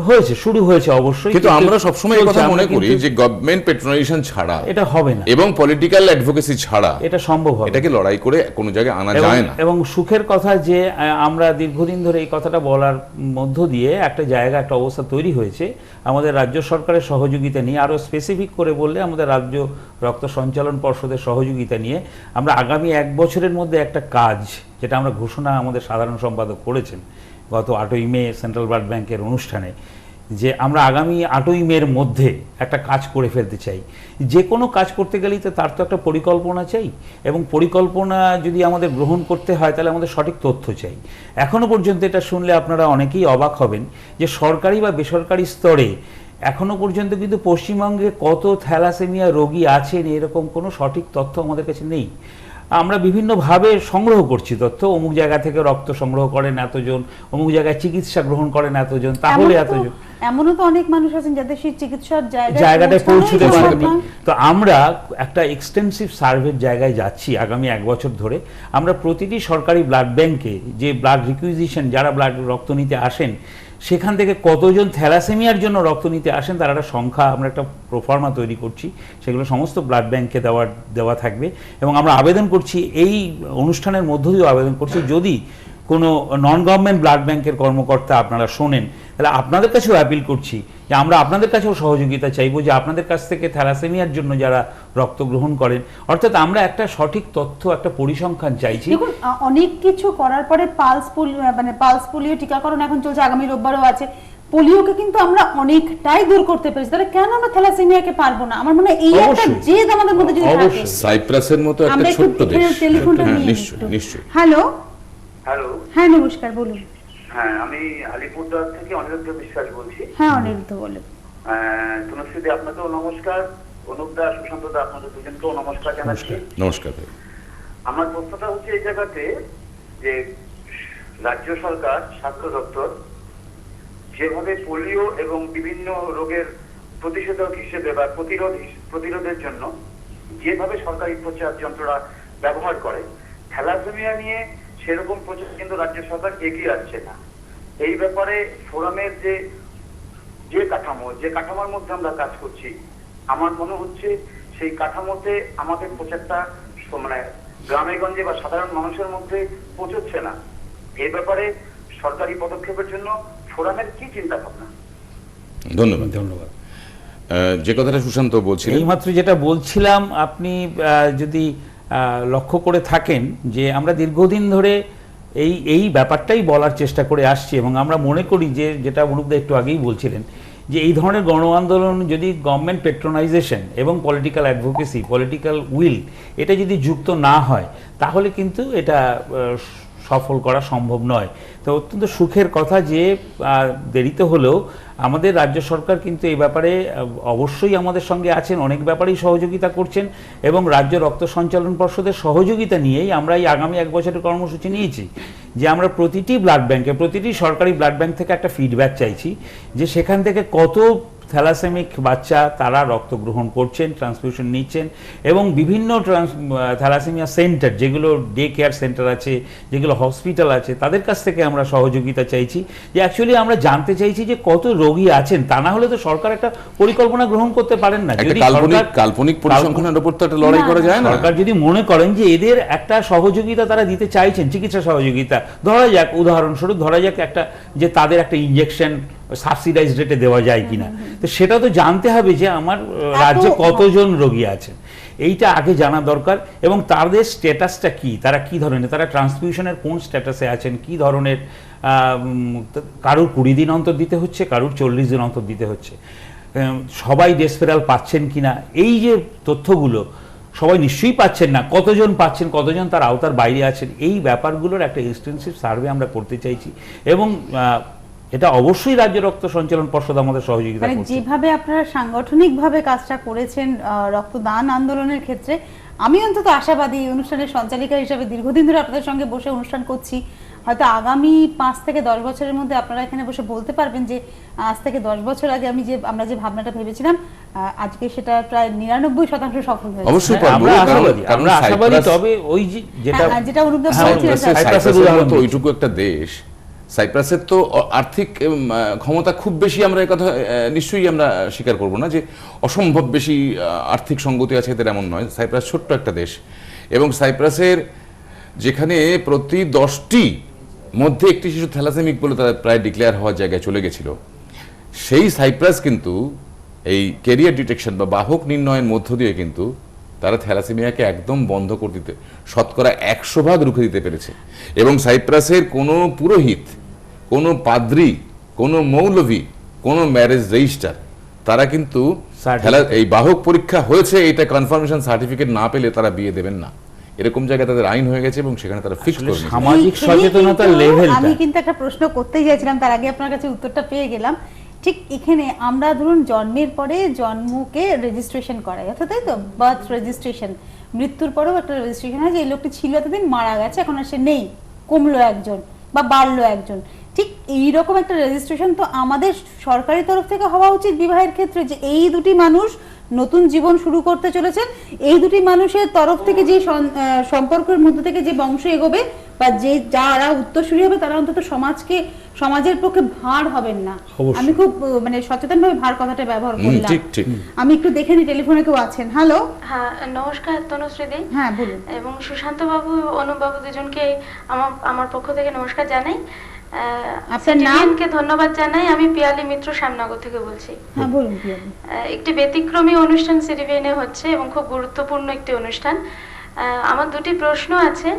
S7: হয়েছে, শুরু হয়েছে অবশ্যই,
S6: কিন্তু আমরা সবসময় এই কথা মনে করি যে গভর্নমেন্ট পেট্রোনাইজেশন ছাড়া
S7: এটা হবে না
S6: এবং পলিটিক্যাল অ্যাডভোকেসি ছাড়া
S7: এটা সম্ভব হবে,
S6: এটাকে লড়াই করে কোনো জায়গায় আনা যায় না।
S7: এবং সুখের কথা যে আমরা দীর্ঘদিন ধরে এই কথাটা বলার মধ্য দিয়ে একটা জায়গা, একটা অবস্থা তৈরি হয়েছে আমাদের রাজ্য সরকারের সহযোগিতা নিয়ে, আরও স্পেসিফিক করে বললে আমাদের রাজ্য রক্ত সঞ্চালন পর্ষদের সহযোগিতা নিয়ে আমরা আগামী 1 বছরের মধ্যে একটা কাজ, যেটা আমরা ঘোষণা আমাদের সাধারণ সম্পাদক করেছেন গত 8ই মে সেন্ট্রাল ব্লাড ব্যাংকের অনুষ্ঠানে, যে আমরা আগামী 8ই মের মধ্যে একটা কাজ করে ফেলতে চাই। যে কোনো কাজ করতে গেলেই তো তার তো একটা পরিকল্পনা চাই, এবং পরিকল্পনা যদি আমাদের গ্রহণ করতে হয় তাহলে আমাদের সঠিক তথ্য চাই। এখনো পর্যন্ত এটা শুনলে আপনারা অনেকেই অবাক হবেন যে সরকারি বা বেসরকারি স্তরে এখনো পর্যন্ত কিন্তু পশ্চিমবঙ্গে কত থ্যালাসেমিয়া রোগী আছেন এরকম কোনো সঠিক তথ্য আমাদের কাছে নেই। আমরা বিভিন্নভাবে সংগ্রহ করছি তথ্য, অমুক জায়গা থেকে রক্ত সংগ্রহ করেন এতজন, অমুক জায়গায় চিকিৎসা গ্রহণ করেন এতজন, তাহলে এতজন।
S2: এমনও তো অনেক মানুষ আছেন যাদের সেই চিকিৎসার
S7: জায়গাটায় পৌঁছতে পারেনি। তো আমরা একটা এক্সটেন্সিভ সার্ভের জায়গায় যাচ্ছি আগামী 1 বছর ধরে। আমরা প্রতিটি সরকারি ব্লাড ব্যাংকে যে ব্লাড রিকুইজিশন, যারা ব্লাড রক্ত নিতে আসেন সেখান থেকে কতজন থ্যালাসেমিয়ার জন্য রক্ত নিতে আসেন তার একটা সংখ্যা আমরা একটা প্রোফর্মা তৈরি করছি, সেগুলো সমস্ত ব্লাড ব্যাংকে দেওয়া থাকবে। এবং আমরা আবেদন করছি, এই অনুষ্ঠানের মধ্য দিয়েও আবেদন করছি, যদি কোনো নন গভর্নমেন্ট ব্লাড ব্যাংকের কর্মকর্তা আপনারা শোনেন তাহলে আপনাদের কাছেও অ্যাপিল করছি যে আমরা আপনাদের কাছেও সহযোগিতা চাইবো, যে আপনাদের কাছ থেকে থ্যালাসেমিয়ার জন্য যারা রক্ত গ্রহণ করেন, অর্থাৎ আমরা একটা সঠিক তথ্য, একটা পরিসংখ্যান চাইছি।
S2: দেখুন, অনেক কিছু করার পরে পালস পোলিও টিকাকরণ এখন চলছে, আগামী রোববারও আছে। পোলিওকে কিন্তু আমরা অনেকটাই দূর করতে পেরেছি, তাহলে কেন আমরা থ্যালাসেমিয়াকে পারবো না? আমার মনে হয় এই একটা জেদ আমাদের মধ্যে যদি থাকে।
S6: সাইপ্রাসের মতো একটা ছোট্ট দেশ। নিশ্চয়ই।
S2: হ্যালো।
S5: হ্যালো।
S2: হ্যাঁ, নমস্কার, বলুন।
S5: হ্যাঁ, আমি আলিপুরদুয়ার থেকে অনিরুদ্ধ বিশ্বাস বলছি।
S2: হ্যাঁ, অনিরুদ্ধ বলুন।
S5: তনুশ্রীদি, আপনাকেও নমস্কার, অনুপদা, সুশান্তদা, আপনাদের দুজনকেও নমস্কার জানাচ্ছি।
S6: নমস্কার ভাই।
S5: আমার প্রশ্নটা হচ্ছে এই জায়গাতে যে রাজ্য সরকার স্বাস্থ্য দপ্তর যেভাবে পোলিও এবং বিভিন্ন রোগের প্রতিষেধক হিসেবে বা প্রতিরোধের জন্য যেভাবে সরকারি প্রচার যন্ত্ররা ব্যবহার করে, থ্যালাসেমিয়া নিয়ে সেরকম প্রচার কিন্তু রাজ্য সরকার এগিয়ে আসছে না। এই ব্যাপারে ফোরামের যে কাঠামোর মধ্যে আমরা কাজ করছি, আমার মনে হচ্ছে সেই কাঠামোতে আমাদের প্রচারটা মানে গ্রামে গঞ্জে বা সাধারণ মানুষের মধ্যে পৌঁছচ্ছে না। এই ব্যাপারে সরকারি পদক্ষেপের জন্য ফোরামের কি চিন্তা ভাবনা?
S6: ধন্যবাদ। যে কথাটা সুশান্ত বলছিলেন,
S7: এইমাত্র যেটা বলছিলাম, আপনি যদি লক্ষ্য করে থাকেন যে আমরা দীর্ঘদিন ধরে এই ব্যাপারটাই বলার চেষ্টা করে আসছি, এবং আমরা মনে করি যে, যেটা অনুপদা একটু আগেই বলছিলেন, যে এই ধরনের গণ আন্দোলন যদি গভর্নমেন্ট পেট্রোনাইজেশন এবং পলিটিক্যাল অ্যাডভোকেসি, পলিটিক্যাল উইল এটা যদি যুক্ত না হয়, তাহলে কিন্তু এটা সফল করা সম্ভব নয়। তো অত্যন্ত সুখের কথা যে দেরিতে হলেও আমাদের রাজ্য সরকার কিন্তু এই ব্যাপারে অবশ্যই আমাদের সঙ্গে আছেন, অনেক ব্যাপারেই সহযোগিতা করছেন, এবং রাজ্য রক্ত সঞ্চালন পর্ষদের সহযোগিতা নিয়েই আমরা এই আগামী 1 বছরের কর্মসূচি নিয়েছি যে আমরা প্রতিটি ব্লাড ব্যাংকে, প্রতিটি সরকারি ব্লাড ব্যাংক থেকে একটা ফিডব্যাক চাইছি যে সেখান থেকে কত থ্যালাসেমিক বাচ্চা তারা রক্ত গ্রহণ করছেন, ট্রান্সফিউশন নিচ্ছেন, এবং বিভিন্ন থ্যালাসেমিয়া সেন্টার, যেগুলো ডে কেয়ার সেন্টার আছে, যেগুলো হসপিটাল আছে, তাদের কাছ থেকে আমরা সহযোগিতা চাইছি। যে অ্যাকচুয়ালি আমরা জানতে চাইছি যে কত রোগী আছেন, তা না হলে তো সরকার একটা পরিকল্পনা গ্রহণ করতে পারেন না। যদি
S6: কাল্পনিক পরিসংখ্যানের উপর তো একটা লড়াই করা যায় না।
S7: সরকার যদি মনে করেন যে এদের একটা সহযোগিতা তারা দিতে চাইছেন, চিকিৎসা সহযোগিতা, ধরা যাক উদাহরণস্বরূপ ধরা যাক একটা যে তাদের একটা ইনজেকশন সাবসিডাইজ রেটে দেওয়া যায় কিনা, তো সেটা তো জানতে হবে যে আমার রাজ্যে কতজন রোগী আছেন, এইটা আগে জানা দরকার। এবং তাদের স্ট্যাটাসটা কি, তারা কি ধরনের, তারা ট্রান্সফিউশনের কোন স্ট্যাটাসে আছেন, কি ধরনের, কারুর 20 দিন অন্তর দিতে হচ্ছে, কারুর 40 দিন অন্তর দিতে হচ্ছে, সবাই ডেসপেরাল পাচ্ছেন কিনা, এই যে তথ্যগুলো সবাই নিশ্চয়ই পাচ্ছেন না, কতজন পাচ্ছেন, কতজন তার আওতার বাইরে আছেন, এই ব্যাপারগুলোর একটা এক্সটেন্সিভ সার্ভে আমরা করতে চাইছি। এবং এটা অবশ্যই রাজ্য রক্ত সঞ্চালন পর্ষদ আমাদের সহযোগিতা করছে।
S2: যেভাবে আপনারা সাংগঠনিকভাবে কাজটা করেছেন রক্তদান আন্দোলনের ক্ষেত্রে, আমি অন্তত আশাবাদী অনুষ্ঠানের সঞ্চালিকা হিসেবে দীর্ঘদিন ধরে আপনাদের সঙ্গে বসে অনুষ্ঠান করছি, হয়তো আগামী 5 থেকে 10 বছরের মধ্যে আপনারা এখানে বসে বলতে পারবেন যে আজ থেকে 10 বছর আগে আমরা যে ভাবনাটা ভেবেছিলাম আজকে সেটা প্রায় 99% সফল হয়েছে।
S6: অবশ্যই
S7: আমরা আশাবাদী। তবে ওই যেটা
S2: অনুব্রত বলছিলেন,
S6: সাইপ্রাসের মতো ওইটুকু একটা দেশ, সাইপ্রাসের তো আর্থিক ক্ষমতা খুব বেশি, আমরা এই কথা নিশ্চয়ই আমরা স্বীকার করব না যে অসম্ভব বেশি আর্থিক সঙ্গতি আছে এদের, এমন নয়। সাইপ্রাস ছোট্ট একটা দেশ, এবং সাইপ্রাসের যেখানে প্রতি 10টি মধ্যে একটি শিশু থ্যালাসেমিক বলে তারা প্রায় ডিক্লেয়ার হওয়ার জায়গায় চলে গেছিল, সেই সাইপ্রাস কিন্তু এই ক্যারিয়ার ডিটেকশন বা বাহক নির্ণয়ের মধ্য দিয়ে কিন্তু তারা থ্যালাসেমিয়াকে একদম বন্ধ করে দিতে, শতকরা 100% রুখে দিতে পেরেছে। এবং সাইপ্রাসের কোনো পুরোহিত, কোনো পাদ্রী, কোনো মৌলভী, কোনো ম্যারেজ রেজিস্টার, তারা কিন্তু এই বাহক পরীক্ষা হয়েছে এটা কনফার্মেশন সার্টিফিকেট না পেলে তারা বিয়ে দেবেন না। এরকম জায়গায় তাদের আইন হয়ে গেছে এবং সেখানে তারা ফিক্স করে নিয়েছে।
S7: সামাজিক সচেতনতার লেভেলটা,
S2: আমি কিন্তু একটা প্রশ্ন করতেই চাইছিলাম, তার আগে আপনার কাছে উত্তরটা পেয়ে গেলাম। ঠিক এখানে আমরা ধরুন জন্মের পরে জন্মকে রেজিস্ট্রেশন করাই, অর্থাৎ তাই তো বার্থ রেজিস্ট্রেশন, মৃত্যুর পরেও একটা রেজিস্ট্রেশন হয় যে এই লোকটি ছিল এতদিন, মারা গেছে, এখন আর সে নেই, কমলো একজন বা বাড়লো একজন। ঠিক এইরকম একটা রেজিস্ট্রেশন তো আমাদের সরকারি তরফ থেকে হওয়া উচিত বিবাহের ক্ষেত্রে, যে এই দুটি মানুষ নতুন জীবন শুরু করতে চলেছেন, এই দুটি মানুষের তরফ থেকে যে সম্পর্কের মধ্যে থেকে যে বংশ এগোবে বা যে যারা উত্তরসূরি হবে তারা অন্তত সমাজের পক্ষে ভার হবেন না। আমি খুব মানে সচেতনভাবে ভার কথাটা ব্যবহার করলাম। আমি একটু দেখে নি টেলিফোনে কেউ আছেন। হ্যালো,
S8: হ্যাঁ নমস্কার তনুশ্রী দি।
S2: হ্যাঁ বলুন।
S8: এবং সুশান্ত বাবু, অনুপ বাবু দুজনকে আমার পক্ষ থেকে নমস্কার জানাই।
S2: আপনার নামকে
S8: ধন্যবাদ জানাই। আমি পিয়ালি মিত্র শ্যামনগর থেকে বলছি।
S2: হ্যাঁ বলুন পিয়ালি।
S8: একটি ব্যতিক্রমী অনুষ্ঠান সিটিভিএনে হচ্ছে এবং খুব গুরুত্বপূর্ণ একটি অনুষ্ঠান। আমার দুটি প্রশ্ন আছে।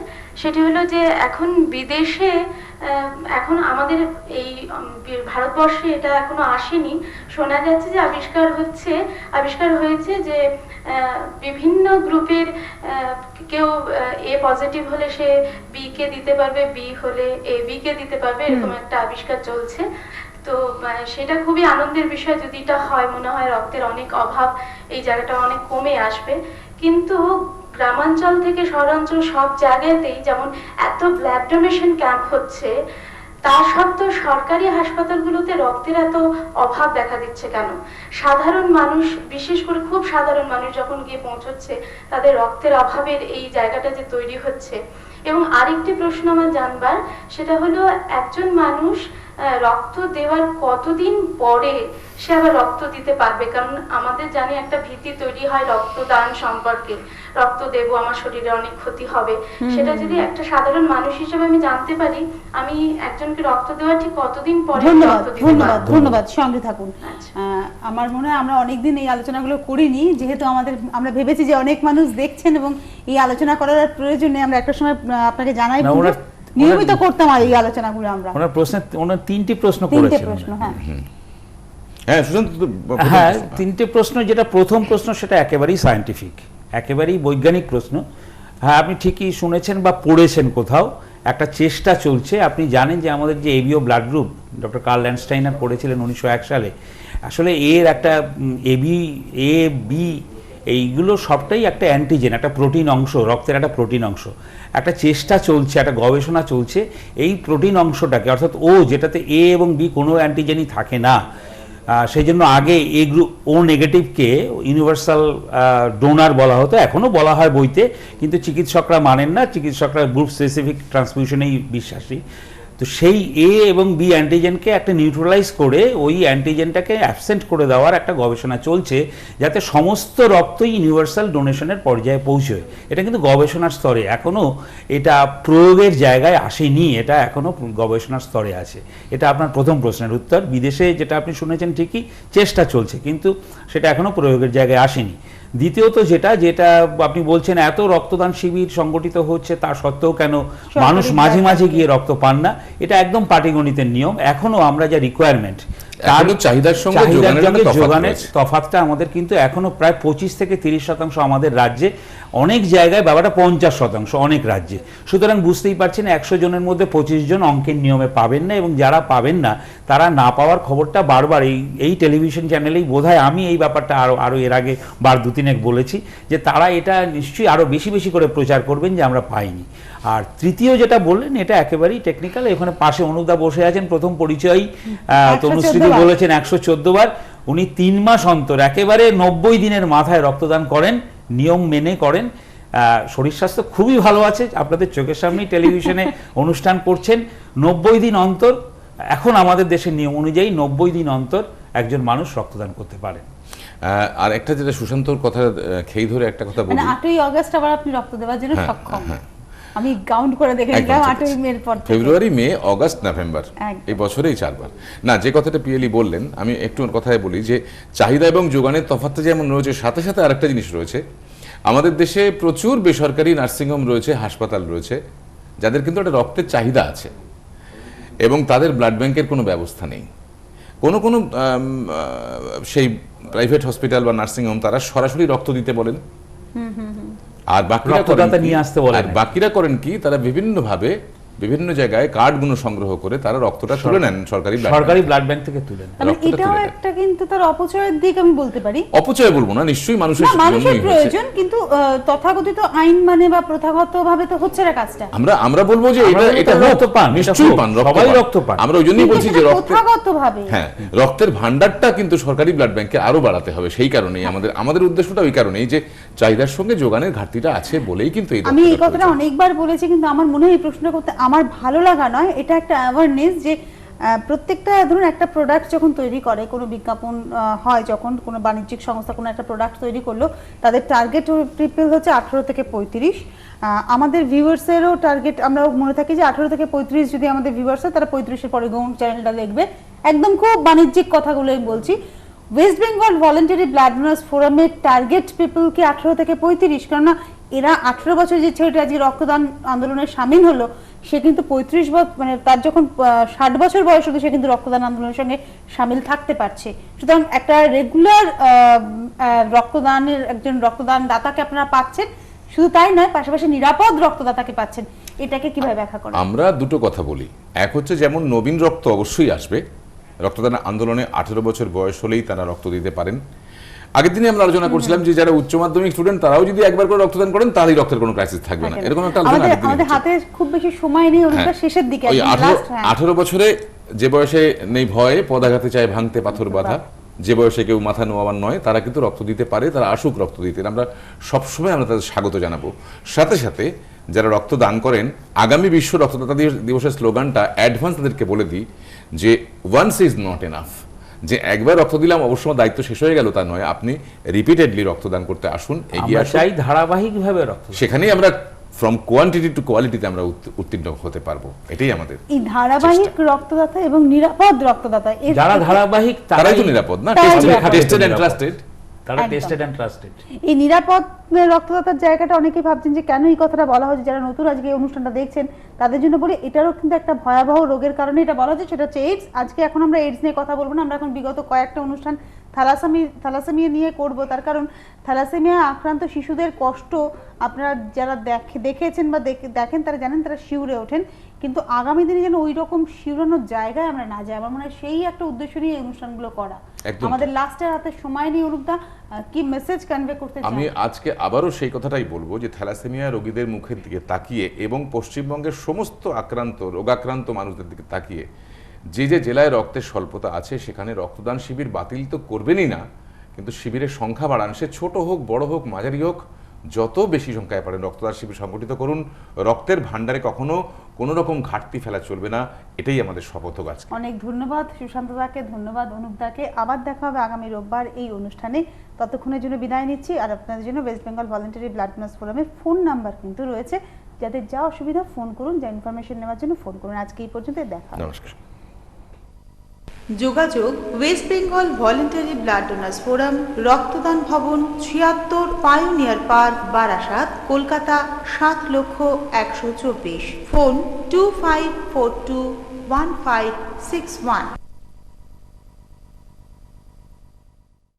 S8: সেটি হলো যে এখন বিদেশে, এখন আমাদের এই ভারতবর্ষে এটা এখনো আসেনি, শোনা যাচ্ছে যে আবিষ্কার হয়েছে যে বিভিন্ন গ্রুপের কেউ এ পজিটিভ হলে সে বি কে দিতে পারবে, বি হলে এ বি কে দিতে পারবে, এরকম একটা আবিষ্কার চলছে। তো সেটা খুবই আনন্দের বিষয়। যদি এটা হয়, মনে হয় রক্তের অনেক অভাব, এই জায়গাটা অনেক কমে আসবে। কিন্তু গ্রামাঞ্চল থেকে শহরাঞ্চল সব জায়গাতেই যেমন এত ব্লাড ডোনেশন ক্যাম্প হচ্ছে, তা সত্ত্বেও সরকারি হাসপাতালগুলোতে রক্তের এত অভাব দেখা দিচ্ছে কেন? সাধারণ মানুষ, বিশেষ করে খুব সাধারণ মানুষ যখন গিয়ে পৌঁছচ্ছে, তাদের রক্তের অভাবের এই জায়গাটা যে তৈরি হচ্ছে। এবং আরেকটি প্রশ্ন আমার জানবার, সেটা হলো একজন মানুষ রক্ত দেওয়ার কতদিন পরে সে আবার রক্ত দিতে পারবে? কারণ আমাদের জানি একটা ভীতি তৈরি হয় রক্তদান সম্পর্কে, রক্ত দেব, আমার শরীরে অনেক ক্ষতি হবে। সেটা যদি একটা সাধারণ মানুষ হিসেবে আমি জানতে পারি, আমি একজনকে রক্ত দেওয়া ঠিক কতদিন পরে রক্ত দিতে পারব?
S2: ধন্যবাদ, সঙ্গে থাকুন। আমার মনে হয় আমরা অনেকদিন এই আলোচনাগুলো করিনি, যেহেতু আমরা ভেবেছি যে অনেক মানুষ দেখছেন এবং এই আলোচনা করার প্রয়োজনে আমরা একটা সময় আপনাকে জানাই, নিয়মিত করতাম এই আলোচনাগুলো। আমরা
S7: ওনার 3টি প্রশ্ন করেছেন। হ্যাঁ, 3টে প্রশ্ন। যেটা প্রথম প্রশ্ন সেটা একেবারেই সায়েন্টিফিক, একেবারেই বৈজ্ঞানিক প্রশ্ন। হ্যাঁ, আপনি ঠিকই শুনেছেন বা পড়েছেন কোথাও। একটা চেষ্টা চলছে। আপনি জানেন যে আমাদের যে ABO blood group doctor Karl Landsteiner করেছিলেন 1901 সালে, আসলে এর একটা এ বি এইগুলো সবটাই একটা অ্যান্টিজেন, একটা প্রোটিন অংশ, রক্তের একটা প্রোটিন অংশ। একটা চেষ্টা চলছে, একটা গবেষণা চলছে এই প্রোটিন অংশটাকে, অর্থাৎ ও যেটাতে এ এবং বি কোনো অ্যান্টিজেনই থাকে না, সেই জন্য আগে এ গ্রুপ ও নেগেটিভকে ইউনিভার্সাল ডোনার বলা হতো, এখনও বলা হয় বইতে, কিন্তু চিকিৎসকরা মানেন না, চিকিৎসকরা গ্রুপ স্পেসিফিক ট্রান্সফিউশনেই বিশ্বাসী। তো সেই এ এবং বি অ্যান্টিজেনকে একটা নিউট্রালাইজ করে ওই অ্যান্টিজেনটাকে অ্যাবসেন্ট করে দেওয়ার একটা গবেষণা চলছে, যাতে সমস্ত রক্তই ইউনিভার্সাল ডোনেশনের পর্যায়ে পৌঁছয়। এটা কিন্তু গবেষণার স্তরে, এখনও এটা প্রয়োগের জায়গায় আসেনি, এটা এখনও গবেষণার স্তরে আছে। এটা আপনার প্রথম প্রশ্নের উত্তর। বিদেশে যেটা আপনি শুনেছেন ঠিকই, চেষ্টা চলছে, কিন্তু সেটা এখনও প্রয়োগের জায়গায় আসেনি। দ্বিতীয়ত যেটা আপনি বলছেন এত রক্তদান শিবির সংগঠিত হচ্ছে, তা সত্ত্বেও কেন মানুষ মাঝে মাঝে গিয়ে রক্ত পান না, এটা একদম পাটিগণিতের নিয়ম। এখনো আমরা যা রিকোয়ারমেন্ট তার
S6: চাহিদার সঙ্গে
S7: যোগানের তফাৎটা আমাদের কিন্তু এখনো প্রায় 25 থেকে 30% আমাদের রাজ্যে, অনেক জায়গায় ব্যাপারটা 50% অনেক রাজ্যে। সুতরাং বুঝতেই পারছেন 100 জনের মধ্যে 25 জন অঙ্কের নিয়মে পাবেন না, এবং যারা পাবেন না তারা না পাওয়ার খবরটা বারবার এই টেলিভিশন চ্যানেলেই বোধহয় আমি এই ব্যাপারটা আরো এর আগে বার 2-3 বলেছি, যে তারা এটা নিশ্চয়ই আরো বেশি বেশি করে প্রচার করবেন যে আমরা পাইনি। আর তৃতীয় যেটা বললেন এটা একেবারেই টেকনিক্যাল। এখানে পাশে অনুদা বসে আছেন, প্রথম পরিচয় তনুশ্রী বলেছেন 114 বার। উনি 3 মাস অন্তর একেবারে 90 দিনের মাথায় রক্তদান করেন, নিয়ম মেনে করেন। শরীর স্বাস্থ্য খুবই ভালো আছে, আপনাদের চোখের সামনেই টেলিভিশনে অনুষ্ঠান করছেন। 90 দিন অন্তর, এখন আমাদের দেশের নিয়ম অনুযায়ী 90 দিন অন্তর একজন মানুষ রক্তদান করতে পারেন।
S6: আর একটা যেটা সুশান্তর কথা খেই ধরে একটা কথা বলি,
S2: 8ই আগস্ট আবার আপনি রক্ত দেওয়ার জন্য সক্ষম। আমি কাউন্ট করে দেখে নিলাম 8ই মের পর থেকে।
S6: ফেব্রুয়ারি, মে, অগাস্ট, নভেম্বর, এই বছরেই 4 বার। না, যে কথাটা পিএলি বললেন, আমি একটু কথায় বলি যে চাহিদা এবং যোগানের তফাৎটা যেমন রয়েছে, সাথে সাথে আরেকটা জিনিস রয়েছে। আমাদের দেশে প্রচুর বেসরকারি নার্সিংহোম রয়েছে, হাসপাতাল রয়েছে, যাদের কিন্তু একটা রক্তের চাহিদা আছে এবং তাদের ব্লাড ব্যাংকের কোনো ব্যবস্থা নেই। কোনো কোনো সেই প্রাইভেট হসপিটাল বা নার্সিংহোম তারা সরাসরি রক্ত দিতে বলেন, আর বাকিরা করেন কি, তারা বিভিন্নভাবে বিভিন্ন জায়গায় কার্ডগুলো সংগ্রহ করে তারা রক্তটা তুলে নেন সরকারি
S7: ব্লাড ব্যাংক থেকে তুলে নেন।
S2: এটাও একটা কিন্তু তার অপচয়ের দিক আমি বলতে পারি।
S6: অপচয় বলবো না, নিশ্চয়ই মানুষের
S2: প্রয়োজন, কিন্তু তথাকথিত আইন মানে বা প্রথাগতভাবে তো হচ্ছে না কাজটা।
S6: আমরা বলবো যে এটা রক্ত পান, নিশ্চয়ই পান, সবাই রক্ত পান। আমরা ওইজন্যই বলছি যে
S2: প্রথাগতভাবে
S6: হ্যাঁ, রক্তের ভান্ডারটা কিন্তু সরকারি ব্লাড ব্যাংকে আরো বাড়াতে হবে। সেই কারণেই আমাদের উদ্দেশ্যটা ওই কারণেই যে চাহিদার সঙ্গে যোগানের ঘাটতিটা আছে বলেই কিন্তু
S2: আমি এই কথাটা অনেকবার বলেছি, কিন্তু আমার মনে হয় এই প্রশ্নটা করতে আমার ভালো লাগা নয়, এটা একটা অ্যাওয়ারনেস যে প্রত্যেকটা ধরুন একটা প্রোডাক্ট যখন তৈরি করে, কোনো বিজ্ঞাপন হয়, যখন কোনো বাণিজ্যিক সংস্থা কোনো একটা প্রোডাক্ট তৈরি করলো, তাদের টার্গেট পিপল হচ্ছে 18 থেকে 35। আমাদের ভিউয়ার্সেরও টার্গেট আমরা মনে থাকি যে 18 থেকে 35 যদি আমাদের ভিউয়ার্স হয়, তারা 35-এর পরে চ্যানেলটা দেখবে। একদম খুব বাণিজ্যিক কথাগুলোই বলছি। West Bengal voluntary blood donors ফোরামের টার্গেট পিপল কি 18 থেকে 35? কেননা এরা 18 বছর যে ছেলেটা যে রক্তদান আন্দোলনে সামিল হলো, সে কিন্তু 35 বছর, মানে তার যখন 60 বছর বয়স হতো, সে কিন্তু রক্তদান আন্দোলনের সঙ্গে সামিল থাকতে পারছে। সুতরাং একটা রেগুলার রক্তদানের একজন রক্তদান দাতাকে আপনারা পাচ্ছেন, শুধু তাই নয়, পাশাপাশি নিরাপদ রক্তদাতাকে পাচ্ছেন। এটাকে কিভাবে ব্যাখ্যা করেন?
S6: আমরা দুটো কথা বলি। এক হচ্ছে যেমন নবীন রক্ত অবশ্যই আসবে, রক্তদান আন্দোলনে 18 বছর বয়স হলেই তারা রক্ত দিতে পারেন। আগের দিনে আমরা আলোচনা করছিলাম যে যারা উচ্চ মাধ্যমিক স্টুডেন্ট তারাও যদি একবার করে রক্তদান করেন তাহলেই রক্তের কোনো ক্রাইসিস থাকবে না, এরকম একটা আলোচনা
S2: আমাদের হাতে খুব বেশি সময় নেই, ওটা শেষের দিকে।
S6: 18 বছরে যে বয়সে নেই ভয়ে পদাঘাতে চায় ভাঙতে পাথর বাঁধা, যে বয়সে কেউ মাথা নোয়াবার নয়, তারা কিন্তু রক্ত দিতে পারে, তারা আসুক রক্ত দিতে। আমরা সবসময় তাদের স্বাগত জানাবো। সাথে সাথে যারা রক্ত দান করেন, আগামী বিশ্ব রক্তদাতা দিবসের স্লোগানটা অ্যাডভান্স তাদেরকে বলে দিই যে ওয়ান্স ইজ নট এনাফ, যে একবার রক্ত দিলাম অবশ্যই দায়িত্ব শেষ হয়ে গেল তা নয়, আপনি রিপিটেডলি রক্তদান করতে আসুন, এগিয়ে আসুন,
S7: ধারাবাহিকভাবে রক্ত।
S6: সেখানেই আমরা ফ্রম কোয়ান্টিটি টু কোয়ালিটিতে আমরা উত্তীর্ণ হতে পারবো। এটাই আমাদের
S2: এই ধারাবাহিক রক্তদাতা এবং নিরাপদ রক্তদাতা,
S7: যারা ধারাবাহিক
S6: তারাই তো নিরাপদ না, টেস্টেড এন্ড ট্রাস্টেড।
S7: তারা টেস্টেড এন্ড ট্রাস্টেড।
S2: এই নিরাপদ রক্তদাতার জায়গাটা অনেকেই ভাবছেন যে কেন এই কথাটা বলা হচ্ছে, যারা নতুন আজকে এই অনুষ্ঠানটা দেখছেন তাদের জন্য বলি, এটারও কিন্তু একটা ভয়াবহ রোগের কারণে এটা বলা হচ্ছে, সেটা হচ্ছে এইডস। আজকে এখন আমরা এইডস নিয়ে কথা বলবো না, আমরা এখন বিগত কয়েকটা অনুষ্ঠান থ্যালাসেমিয়া নিয়ে করব। তার কারণ থ্যালাসেমিয়া আক্রান্ত শিশুদের কষ্ট আপনারা যারা দেখেছেন বা দেখেন তারা জানেন, তারা শিউরে ওঠেন। কিন্তু আগামী দিনে যেন ওই রকম শিউরানোর জায়গায় আমরা না যাই, আমার মনে হয় সেই একটা উদ্দেশ্য নিয়ে এই অনুষ্ঠানগুলো করা। আমাদের লাস্টের হাতে সময় নিয়ে অনুপদা কি মেসেজ কনভে করতে চান?
S6: আমি আজকে আবারও সেই কথাটাই বলবো যে থ্যালাসেমিয়া রোগীদের মুখের দিকে তাকিয়ে এবং পশ্চিমবঙ্গের সমস্ত রোগাক্রান্ত মানুষদের দিকে তাকিয়ে যে যে জেলায় রক্তের স্বল্পতা আছে সেখানে রক্তদান শিবির বাতিল তো করবেনই না, কিন্তু শিবিরের সংখ্যা বাড়ান, সে ছোট হোক বড় হোক মাঝারি হোক, যত বেশি সংখ্যায় পারেন রক্তদান শিবির সংগঠিত করুন। রক্তের ভান্ডারে কখনো কোনো রকম ঘাটতি ফেলা চলবে না, এটাই আমাদের শপথ হোক আজকে।
S2: অনেক ধন্যবাদ সুশান্ত দাকে, ধন্যবাদ অনুপ দাকে। আবার দেখা হবে আগামী রোববার এই অনুষ্ঠানে। ততক্ষণের জন্য বিদায় নিচ্ছি। আর আপনাদের জন্য West Bengal voluntary blood donors ফোরামের ফোন নাম্বার কিন্তু রয়েছে, যাদের যা অসুবিধা ফোন করুন, যা ইনফরমেশন নেওয়ার জন্য ফোন করুন। আজকে এই পর্যন্ত, দেখা।
S6: নমস্কার।
S2: যোগাযোগ West Bengal voluntary blood donors forum, রক্তদান ভবন, 76 pioneer park, Barasat, Kolkata 7,124,। Phone 25421561।